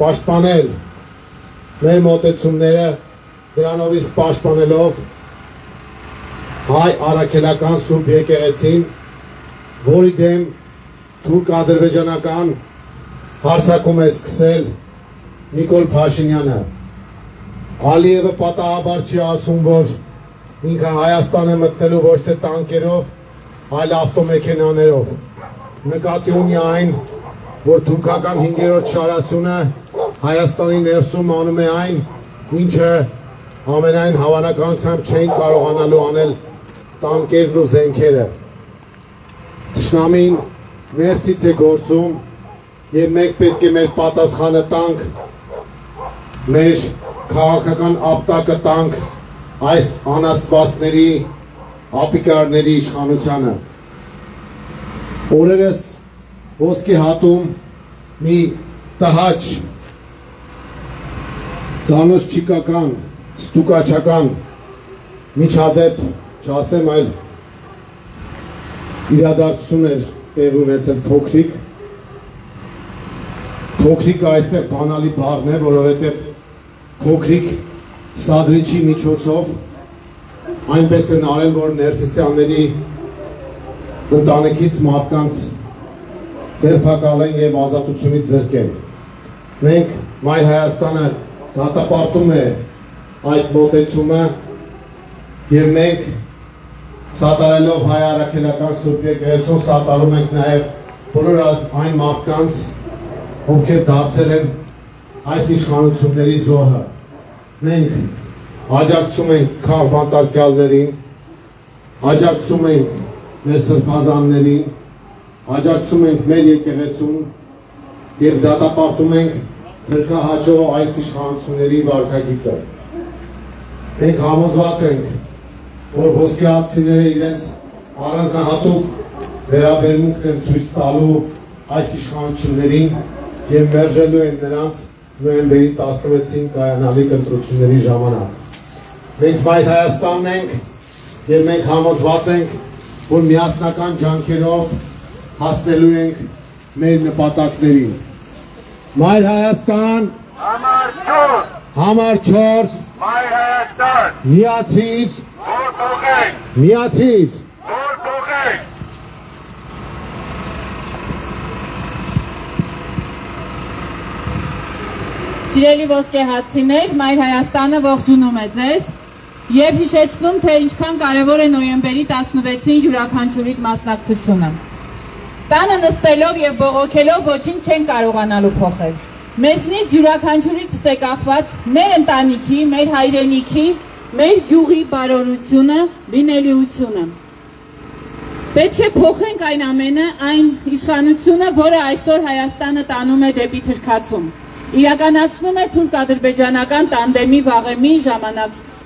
պաշտպանել մեր մոտեցումները, դրանով իսկ պաշտպանելով հայ առաքելական Սուրբ եկեղեցին, որի դեմ թուրք-ադրբեջանական հարձակում է սկսել Նիկոլ Փաշինյանը։ Ալիևը պատահաբար չի ասում, որ ինքը Հայաստան է մտնելու ոչ թե տանկերով, այլ ավտոմեքենաներով։ Նկատի ունի այն, որ թուրքական 5-րդ շարասյունը Հայաստանի ներսում անում է այն, ինչը ամենայն հավանականությամբ չէին կարողանալու անել տանկերն ու զենքերը։ Թշնամին ներսից է գործում եւ մենք պետք է մեր պատասխանը տանք, մեր քաղաքական ապտակը տանք այս անաստվածների, ապիկարների իշխանությանը։ Օրերս ոսկի հատում մի տհաճ դանոջչիկական, ստուկաչական միջադեպ, չասեմ այլ իրադարձություն էր տեղ ունեցել փոքրիկը այստեղ բանալի բառն է, որովհետև փոքրիկ սադրիչի միջոցով այնպես են արել, որ ներսիսյանների ընտանիքից մարդկանց ձերբակալեն եւ ազատությունից զրկեն։ Մենք Մայր Հայաստանը դատապարտում է այդ մոտեցումը եւ մենք սատարելով հայ առաքելական Սուրբ Եկեղեցուն սատարում ենք նաեւ բոլոր այն մարդկանց, ովքեր դարձել են այս իշխանությունների զոհը։ Մենք աջակցում ենք քաղբանտարկյալներին, աջակցում ենք մեր սրբազաններին, աջակցում ենք մեր եկեղեցուն եւ դատապարտում ենք փրկահաճո այս իշխանությունների վարքագիծը։ Մենք համոզված ենք, որ ոսկեհացիները իրենց առանձնահատուկ վերաբերմունքն են ցույց տալու այս իշխանություններին եւ մերժելու են նրանց նոյեմբերի 16-ին կայանալիք ընտրությունների ժամանակ։ Մենք Մայր Հայաստանն ենք եւ մենք համոզված ենք, որ միասնական ջանքերով հասնելու ենք մեր նպատակներին։ Մայր Հայաստան, համար 4, Մայր Հայաստան, միացիր, որ փոխենք, միացիր, որ փոխենք։ Սիրելի ոսկեհացիներ, Մայր Հայաստանը ողջունում է ձեզ եւ հիշեցնում, թե ինչքան կարեւոր է նոյեմբերի 16-ին յուրաքանչյուրի մասնակցությունը։ Տանը նստելով եւ բողոքելով ոչինչ չեն կարողանալու փոխել։ Մեզնից յուրաքանչյուրից է կախված մեր ընտանիքի, մեր հայրենիքի, մեր գյուղի բարօրությունը, լինելիությունը։ Պետք է փոխենք այն ամենը, այն իշխանությունը, որը այսօր Հայաստանը տանում է դեպի թրքացում։ Իրականացնում է թուրք-ադրբեջանական տանդեմի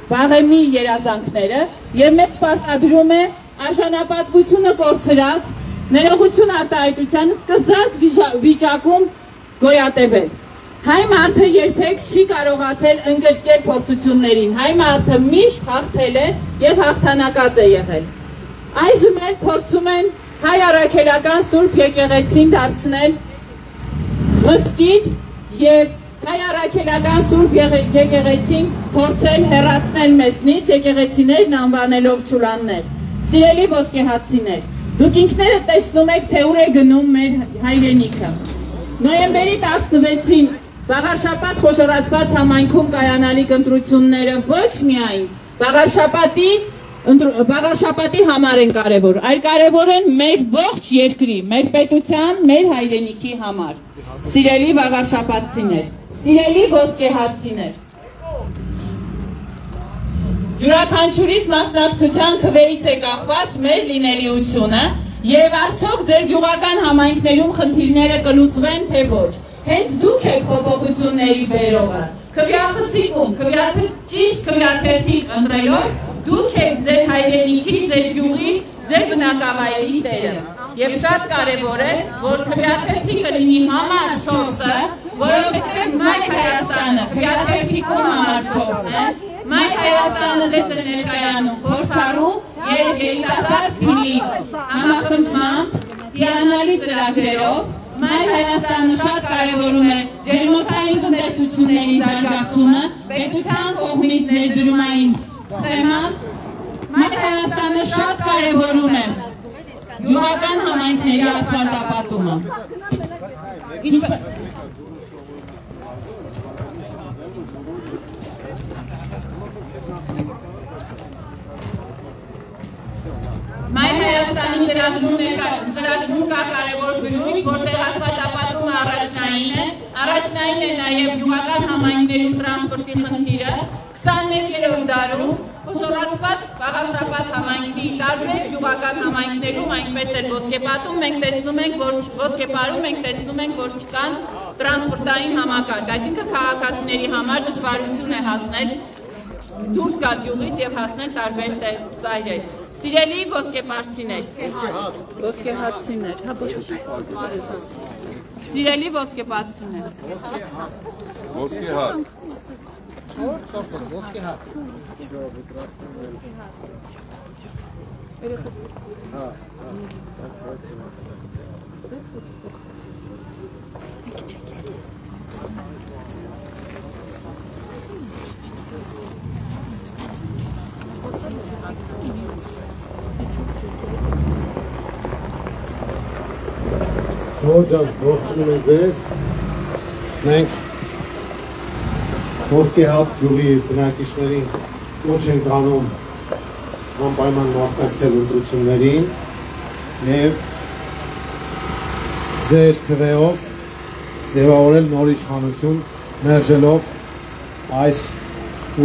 վաղեմի երազանքները եւ մեծ պարտադրում է արժանապատվությունը կորցրած, ներողություն արտահայտությանը սկսած վիճակում գոյատևել։ Հայ մարդը երբեք չի կարողացել ընկճել փորձություններին, հայ մարդը միշտ հաղթել է եւ հաղթանակած է եղել։ Այժմ էլ փորձում են հայ առաքելական Սուրբ Եկեղեցին դարձնել մզկիթ եւ հայ առաքելական Սուրբ Եկեղեցին փորձել հեռացնել մեզնից եկեղեցիներն անվանելով ճուլաններ։ Սիրելի ոսկեհացիներ, դուք ինքներդ տեսնում եք, թե ուր է գնում մեր հայրենիքը։ Նոյեմբերի 16-ին Վաղարշապատ խոշորացված համայնքում կայանալիք ընտրությունները ոչ միայն Վաղարշապատի համար են կարևոր, այլ կարևոր են մեր ողջ երկրի, մեր պետության, մեր հայրենիքի համար։ Սիրելի վաղարշապատցիներ, սիրելի ոսկեհացիներ, յուրաքանչյուրիս մասնակցության քվեից է կախված մեր լինելիությունը եւ արդյոք ձեր գյուղական համայնքներում խնդիրները կլուծվեն, թե ոչ։ Հենց դուք եք փոփոխությունների բերողը։ Քվեախցիկում, ճիշտ քվեաթերթիկ ընտրելով դուք եք ձեր հայրենիքի, ձեր գյուղի, ձեր բնակավայրի տերը։ Եվ շատ կարևոր է, որ քվեաթերթիկը լինի համար 4-ը, որովհետև Մայր Հայաստանը քվեաթերթիկում համար 4 է, Մայր Հայաստանը ձեզ է ներկայանում փորձառու եւ երիտասարդ փիլի համախմբմամբ, հիանալի ծրագրերով Մայր Հայաստանը շատ կարևորում է ջերմոցային տնտեսությունների զարգացումը, պետության կողմից ներդրումային սխեման, Մայր Հայաստանը շատ կարևորում է գյուղական համայնքների ասֆալտապատումը։ Մայր Հայաստանի ծրագրում կա կարևոր դրույթ, որտեղ ասֆալտապատումը առաջնային է նաև գյուղական համայնքներում տրանսպորտի խնդիրը, 21-րդ դարում խոշորացված Վաղարշապատ համայնքի տարբեր գյուղական համայնքներում այնպես էլ ոսկեպարում մենք տեսնում ենք, որ չկան տրանսպորտային համակարգ, այսինքն քաղաքացիների համար դժվարություն է հասնել դուրս գալ գյուղից եւ հասնել տարբեր ծայրեր։ Սիրելի ոսկեպարծիներ, հա ոչ Սիրելի ոսկեպարծիներ, Ժողովուրդ, ողջունում ենք ձեզ։ Մենք Ոսկեհատ գյուղի բնակիչներին կոչ ենք անում անպայման մասնակցել ընտրություններին և ձեր քվեով ձևավորել նոր իշխանություն մերժելով այս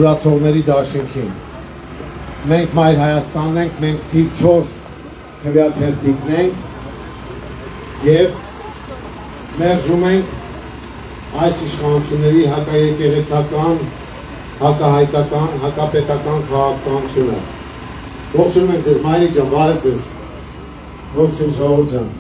ուրացողների դաշինքին։ Մենք Մայր Հայաստանն ենք, մենք թիվ 4 քվեաթերթիկն ենք և մերժում ենք այս իշխանությունների հակաեկեղեցական, հակահայկական, հակապետական քաղաքականությունը։ Ողջունում ենք ձեզ, Մայրիկ ջան, բարև ձեզ։ Ողջույն ժողովուրդ ջան։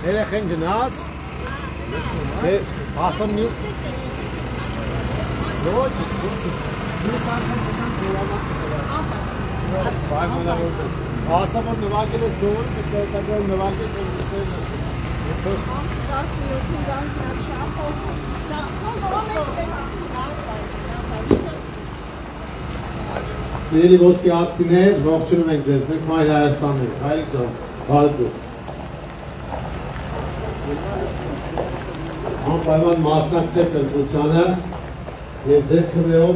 Երեխեն գնաց, ասում մի ասա, որ նվագել ես գողորը, պետքայտագոր նվագել ես, որ Սիրելի ոսկեհատցիներ, ողջունում ենք ձեզ, մենք Մայր Հայաստանն ենք, Հայրիկ ջան, բարև ձեզ։ Անպայման մասնակցեք ընտրությանը և ձեր քվեով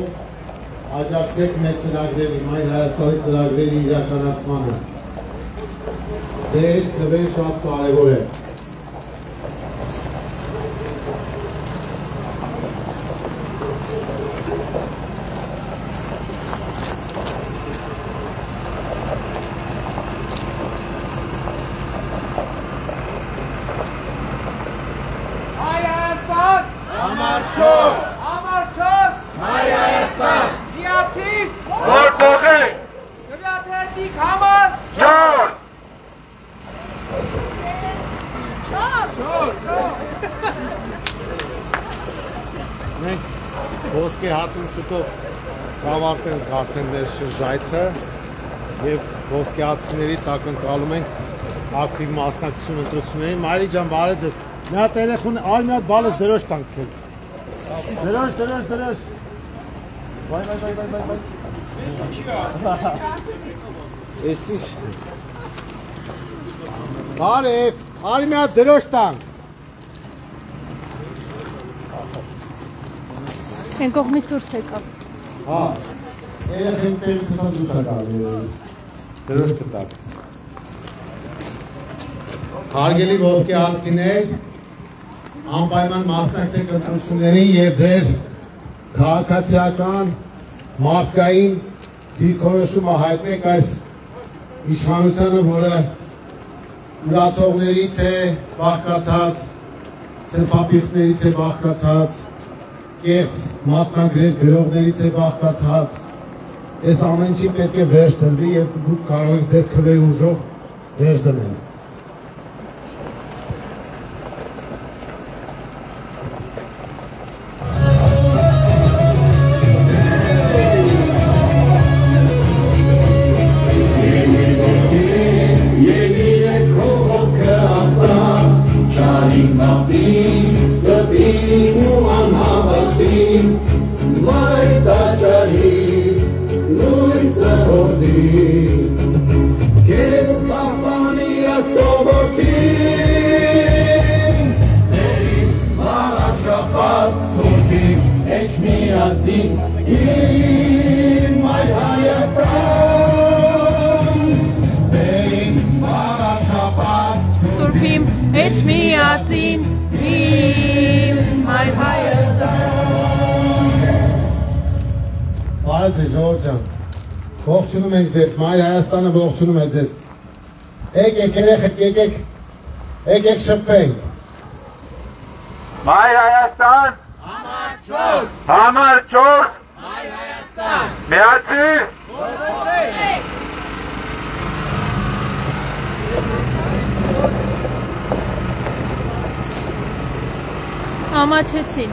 աջակցեք մեր ծրագրերի, Մայր Հայաստանի ծրագրերի իրականացմանը։ Ձեր քվեն շատ կարևոր է։ Մենք ոսկեհատում շուտով կավարտենք արդեն մեր շրջայցը և ոսկեհատցիներից ակնկալում ենք ակտիվ մասնակցություն ընտրություններին։ Մայրիկ ջան, բարև ձեզ։ Մի հատ երեխուն, այլ մի հատ բալես դրոշ տանք քեզ։ Դրոշ։ Վայ։ Էսի։ Բարև, այլ մի հատ դրոշ տանք։ Են կողմից դուրս եկավ։ Հա, երեխեն տեղից հսան դուրս եկավ, դրոշ կտակ։ Հարգելի ոսկեհատցիներ, անպայման մասնակցեք ընտրություններին և ձեր քաղաքացիական, մարդկային դիրքորոշումը հայտնեք այս իշխանությանը, որը ուրացողներից է բաղկացած, սրբապիցներից է բաղկացած, կեղծ մատնագրեր գրողներից է բաղկացած, այս ամեն ինչի պետք է վերջ դրվի և դուք կարող եք ձեր քվեի ուժով վերջ դնել։ Be ասովորտին Սերին վաղաշապատ սուրբին էջ միացին իմ այր Հայաստան Սերին վաղաշապատ Սուրբին էջ միացին իմ այր Հայաստան Բարև ձեզ ժողովուրդ ջան, ողջունում ենք ձեզ, Մայր Հայաստանը ողջունում է ձեզ։ Եկեք երեխեք, եկեք շփվենք։ Մայր Հայաստան, համար 4, Մայր Հայաստան, միացիր, Ամաչեցին։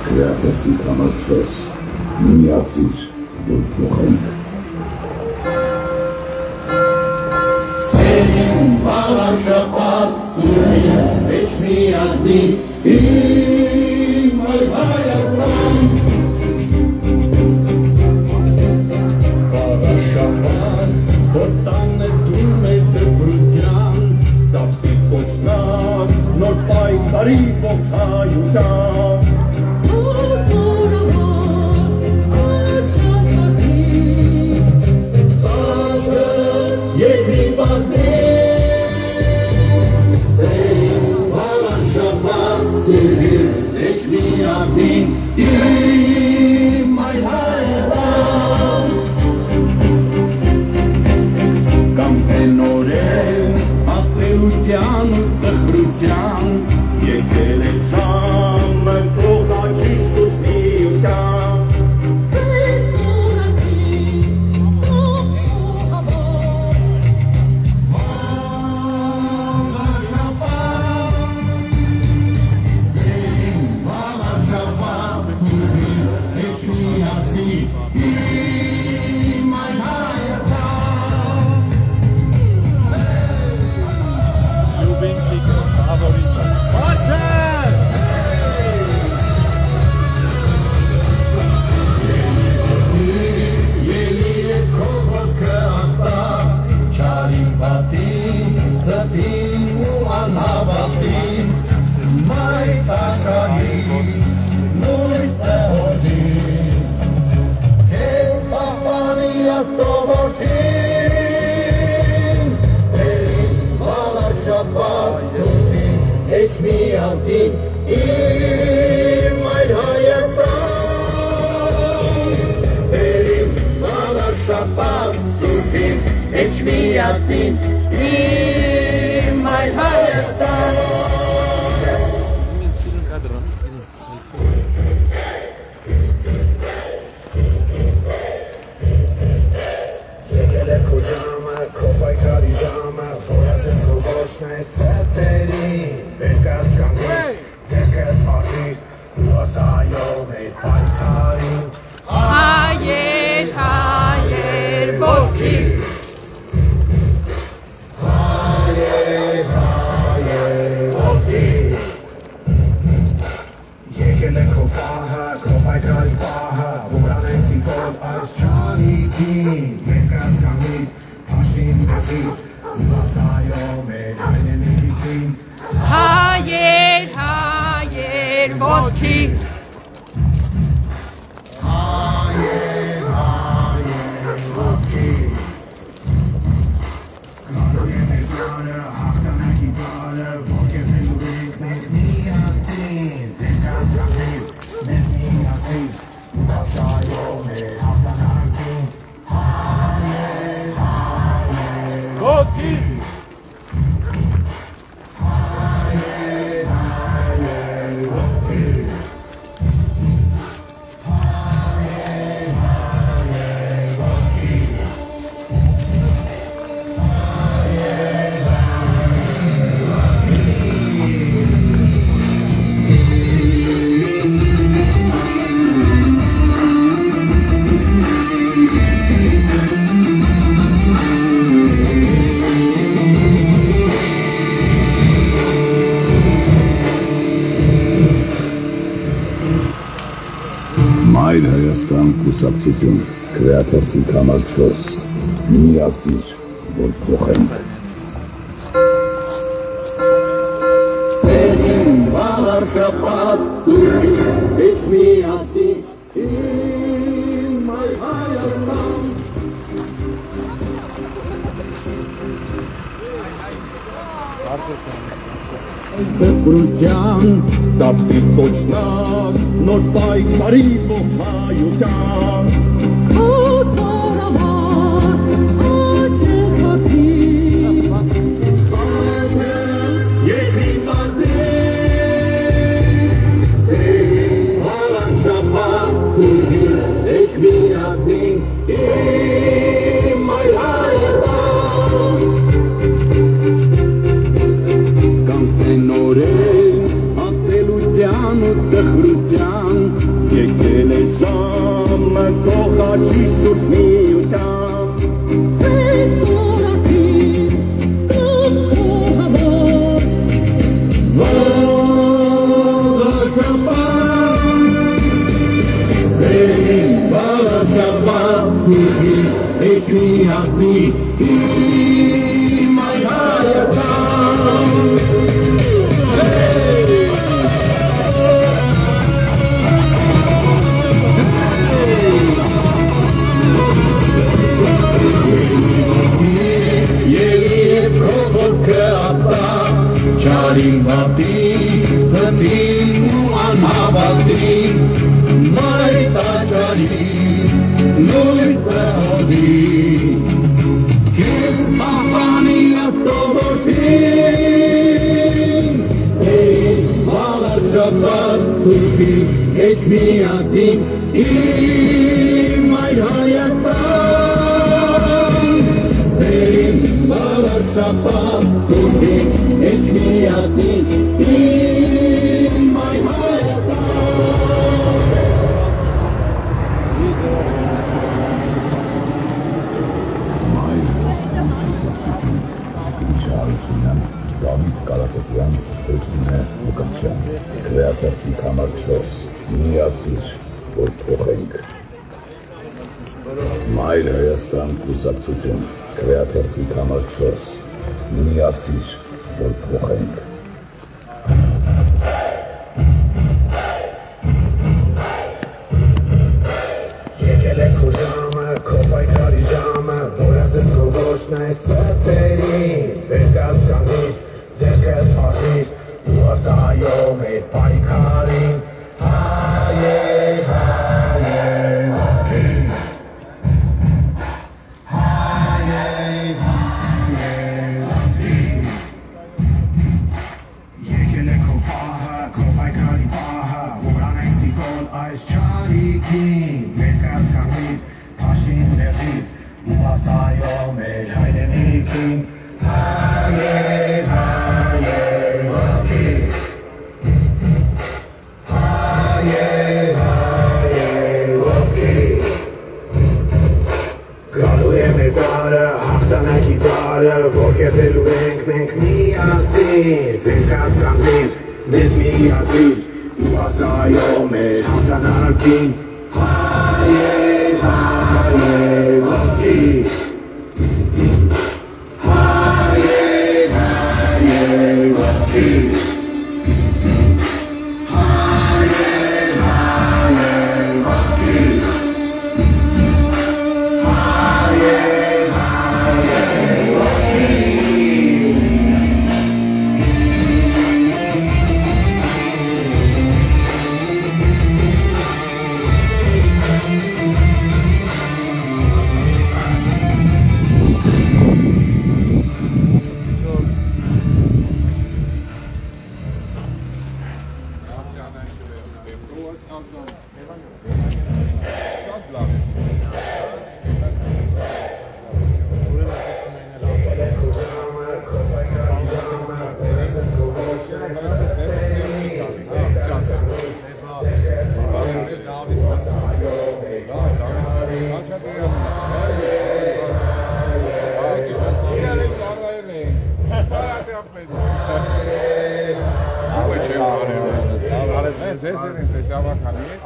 Քրեաթերթիկ համար 4 միացիր, որ փոխենք Սերին վաղաշապատ սուրբին էջ միացին իմ այր Հայաստան Վաղաշապատ ոստան ես դու մեր դպրության դարձի կոչնակ նոր պայքարի ողջայության Իմ այր Հայաստան Կանցնեն օրեր ապրելության ու տխրության Եկել է ժամը փոխաչի շուշ միության Միացին իմ այր Հայաստան Սերին վաղաշապատ սուրբին էջ միացին իմ այր Հայաստան Եկել է քո ժամը, քո պայքարի ժամը որ ասես քո ոչն է սեթերին Վերկած կանգին, ձերքդ պաշիր, լոսայով էդ պայքարին Հայեր, հայեր, ոտքի Հայեր, հայեր, ոտքի Եկել է քո պահը, քո պայքարի պահը որ անեսի կոտ այս ճանիքին Վերկած կանգին, պաշին պաշիր, լոսայով էդ այնենիքին Հայեր, հայեր, ոտքի Հայեր, հայեր, ոտքի Գալու է մեր պարը, հաղթանակի պարը Ոգևնելու ենք մենք միասին Վերկած կանգին, մեզ միասին Լոսայով մեր հաղթանակին Հայեր, հայեր, ոտքի Մայր Հայաստան կուսակցություն, քրեաթերթիկ համար 4 միացիր, որ փոխենք։ Սերին վաղար շապատ սուրի էջ միացի իմ մայր Հայաստան Դպրության դարձի կոչնակ նոր պայքարի ողջ հայության Հոզորավար աչև հասի Երկրի բազի Սերին հալան շապատ սուրի էջ միացին իմ մայր Հայաստան Նորեն ատելության ու տխրության եկել է ժամը կողաչի շուրջ միության Սեր տորացի կամ քոհավոր Վաղաշապատ Սերին վաղաշապատ սուրի էջ միացի իմ այր Հայաստան Չարին վատին, ստին ու անհավատին, մայր տաճարին, լույսը հոդին, կեզ պահպանի աստողորդին, սեին վաղար շապատ սուրբի, էջ միացին, իմ մայր Հայաստան, սեին վաղար շապատ սուրբի, Eç miyasin in my David Կարապետյան, Հերցինե Մկրտչյան, Քրեատիվի համար 4, միացիր, որ փոխենք։ Մայր Հայաստան կուսակցություն, Քրեատիվի համար 4, միացիր, որ փոխենք։ Եկել է քո ժամը, քո պայքարի ժամը, որ ասես քո ոչն է սրտերին, վերկաց կանգնիր, ձեռքդ բաժիր, ու ասա այո մեր պայքարին, հայեր, հայեր, ողջին, հայեր, հայեր, ողջին, եկել է քո պահը, քո պայքարի պահը, որ անենք սիկոն այս չարիքին, վերկաց կանգնիր, փաշին ներժիր, ու ասա այո մեր հայրենիքին, հայեր, հայեր, ողջին, հայեր, հայեր, ողջին, գալու է մեր դարը, հաղթանակի դարը, որ կերտելու ենք մենք միասին, վերկաց կանգնիր, մեզ միացիր, ու ասա այո մեր հաղթանակին, հայեր, հայեր, ողջին, հայեր, հայեր, ողջին, հայեր, հայեր, ողջին, հայեր, հայեր,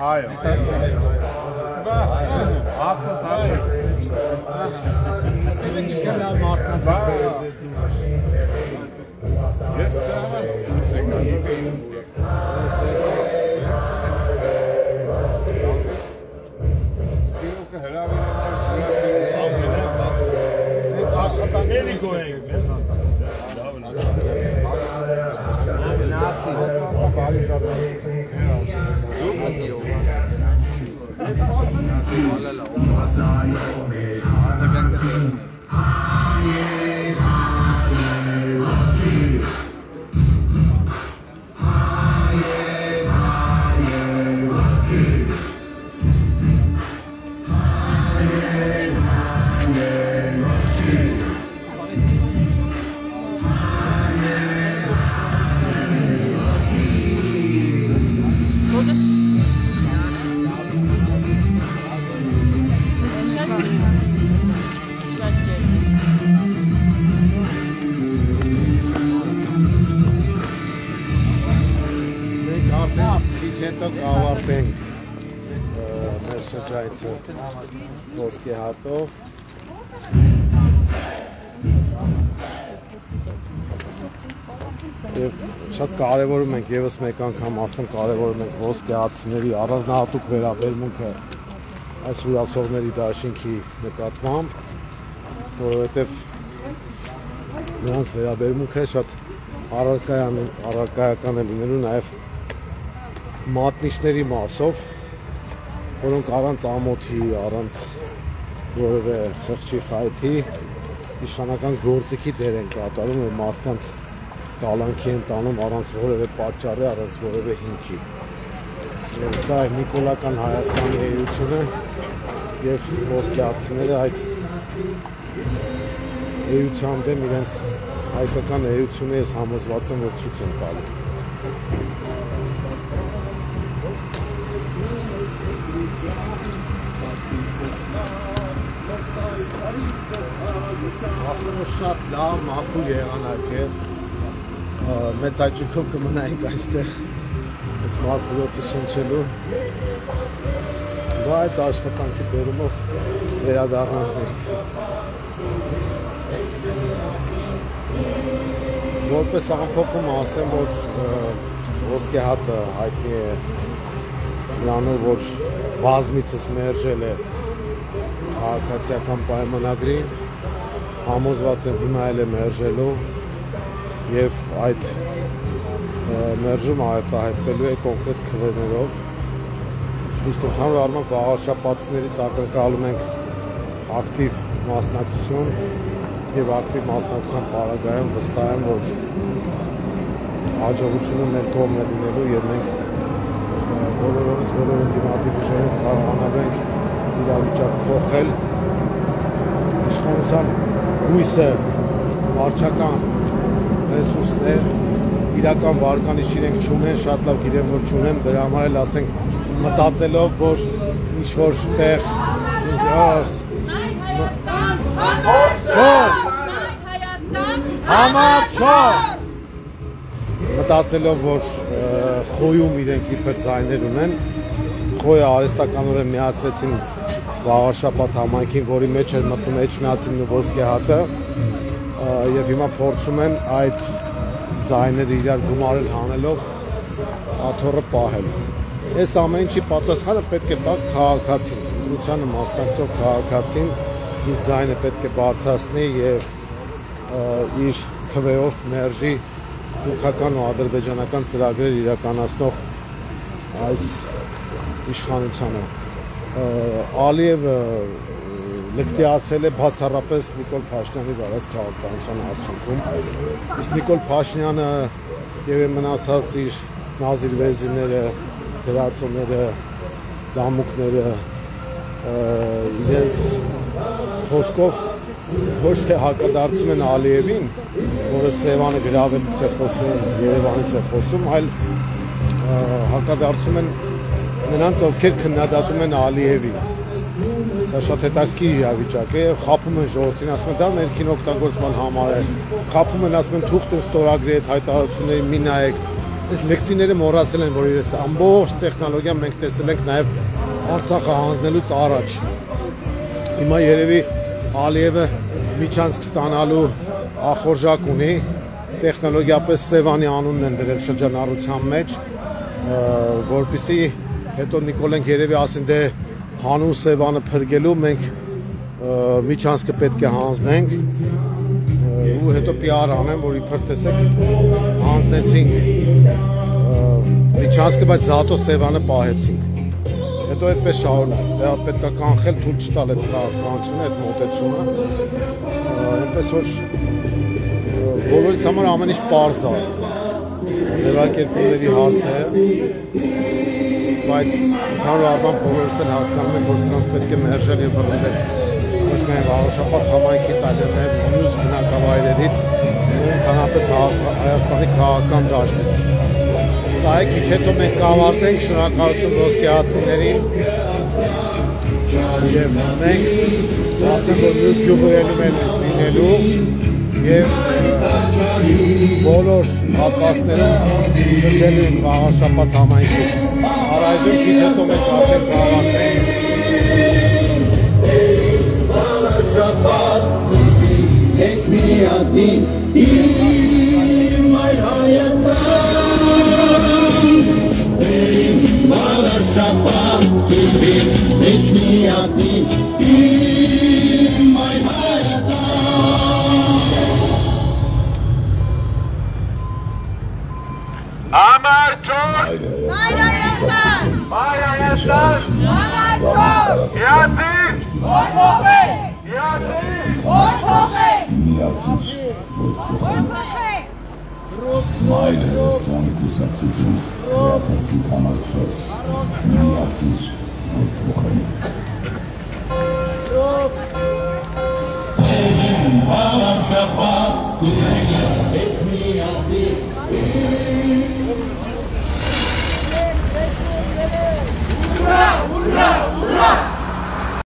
Այո։ Ինչքան լավ մարդկանց Ես ոսկե հատով եւ շատ կարեւորում ենք եւս մեկ անգամ ասեմ կարեւորում ենք ոսկե հատների առանձնահատուկ վերաբերմունքը այս ուրացողների դաշինքի նկատմամբ որովհետեւ նրանց վերաբերմունքը շատ առարկայական է լինելու նաեւ մատնիչների մասով որոնք առանց ամոթի, առանց որևէ խղճի խայթի իշխանական գործիքի դեր են կատարում եւ մարդկանց կալանքի են տանում առանց որևէ պատճառի, առանց որևէ հիմքի։ Սա է նիկոլական Հայաստանի էությունը եւ ոսկեհացիները այդ էության դեմ իրենց հայկական էությունը ես համոզված եմ որ ցույց են տալու։ Ասում շատ լավ մաքուր եղանակ է մեծ աճուկով կմնայինք այստեղ այս մաքուրոտը շնչելու բայց աշխատանքի բերումով վերադառնանք որպես ամփոփում ասեմ որ ոսկե հատը հայտնի է նրանով որ բազմիցս մերժել է քաղաքացիական պայմանագրին համոզված եմ հիմա էլ է մերժելու եւ այդ մերժումը արտահայտվելու է կոնկրետ քվեներով իսկ ընդհանուր առմամբ վաղարշապատիներից ակնկալում ենք ակտիվ մասնակցություն եւ ակտիվ մասնակցության պարագայում վստահ եմ որ հաջողությունը մեր կողմն է լինելու եւ մենք բոլորովս բոլոր ընդդիմադիր ուժերով կարողանանք իրավիճակը փոխել իշխանության հույսը վարչական ռեսուրսներ իրական վարկանիշ իրենք չունեն շատ լավ գիտեմ որ չունեն դրա համար էլ ասենք մտածելով որ ինչ որ տեղ մտածելով որ խոյում իրենք իբր ձայներ ունեն խոյը արհեստականորեն միացրեցին վաղարշապատ համայնքին որի մեջ էր մտնում Էջմիածինն ու ոսկե հատը եւ հիմա փորձում են այդ ձայները իրար գումարել հանելով աթոռը պահել այս ամեն ինչի պատասխանը պետք է տա քաղաքացին ընտրությանը մասնակցող քաղաքացին իր ձայնը պետք է բարձրացնի եւ իր քվեով մերժի թուրքական ու ադրբեջանական ծրագրեր իրականացնող այս իշխանությանը Ալիևը լկտիացել է բացառապես Նիկոլ Փաշինյանի վարած քաղաքականության արդյունքում իսկ Նիկոլ Փաշինյանը եւ մնացած իր նազիր վեզիրները դրացումները դամուկները իրենց խոսքով ոչ թե հակադարձում են Ալիևին որը Սևանը գրավելուց է խոսում Երևանից է խոսում այլ հակադարձում են նրանց ովքեր քննադատում են Ալիևին սա շատ հետաքրքիր իրավիճակ է խաբում են ժողովրդին ասում են դա ներքին օգտագործման համար է խաբում են ասում են թուղթ են ստորագրի այդ հայտարարությունների մի նայեք այս լեկտիները մոռացել են որ իրենց ամբողջ տեխնոլոգիան մենք տեսել ենք նաև Արցախը հանձնելուց առաջ հիմա երևի Ալիևը միջանցք ստանալու ախորժակ ունի, տեխնոլոգիապես Սևանի անունն են դրել շրջանառության մեջ, որպեսզի հետո Նիկոլենք երևի ասին դե հանուն Սևանը փրկելու մենք միջանցքը պետք է հանձնենք ու հետո PR անեն, որ իբր տեսեք հանձնեցինք միջանցքը, բայց զատո Սևանը պահեցինք։ Հետո այդպես շարունակ, դա պետք է կանխել, թույլ չտալ այդ քաղաքականությունը, այդ մոտեցումը, այնպես որ բոլորից համար ամեն ինչ պարզ է, ձևակերպումների հարց է, բայց ընդհանուր առմամբ բոլորս էլ հասկանում են, որ սրանց պետք է մերժել եւ վռնդել ոչ միայն Վաղաշապատ համայնքից, այլև նաեւ մյուս բնակավայրերից ու ընդհանրապես Հայաստանի քաղաքական դաշտից։ Սա է քիչ հետո մենք կավարտենք, շնորհակալություն ոսկեհացիներին եւ մենք ասեմ, որ մյուս գյուղերում են լինելու եւ բոլոր հատվածներում շրջելու են Վաղաշապատ համայնքից։ Առայժմ քիչ հետո մենք արդեն կավարտենք Վաղաշապատ սուրբի մեջ միացին իմ այր Հայաստան Վաղաշապատ սուրբի մեջ միացին իմ այր Համար չոր Մայր Հայաստան Մայր Հայաստան Համար չոր Միացին Որ փոխենք Միացին Որ փոխենք Միացիր Որ փոխենք Մայր Հայաստան կուսակցություն Քվեաթերթի համար 4 Միացիր Որ փոխենք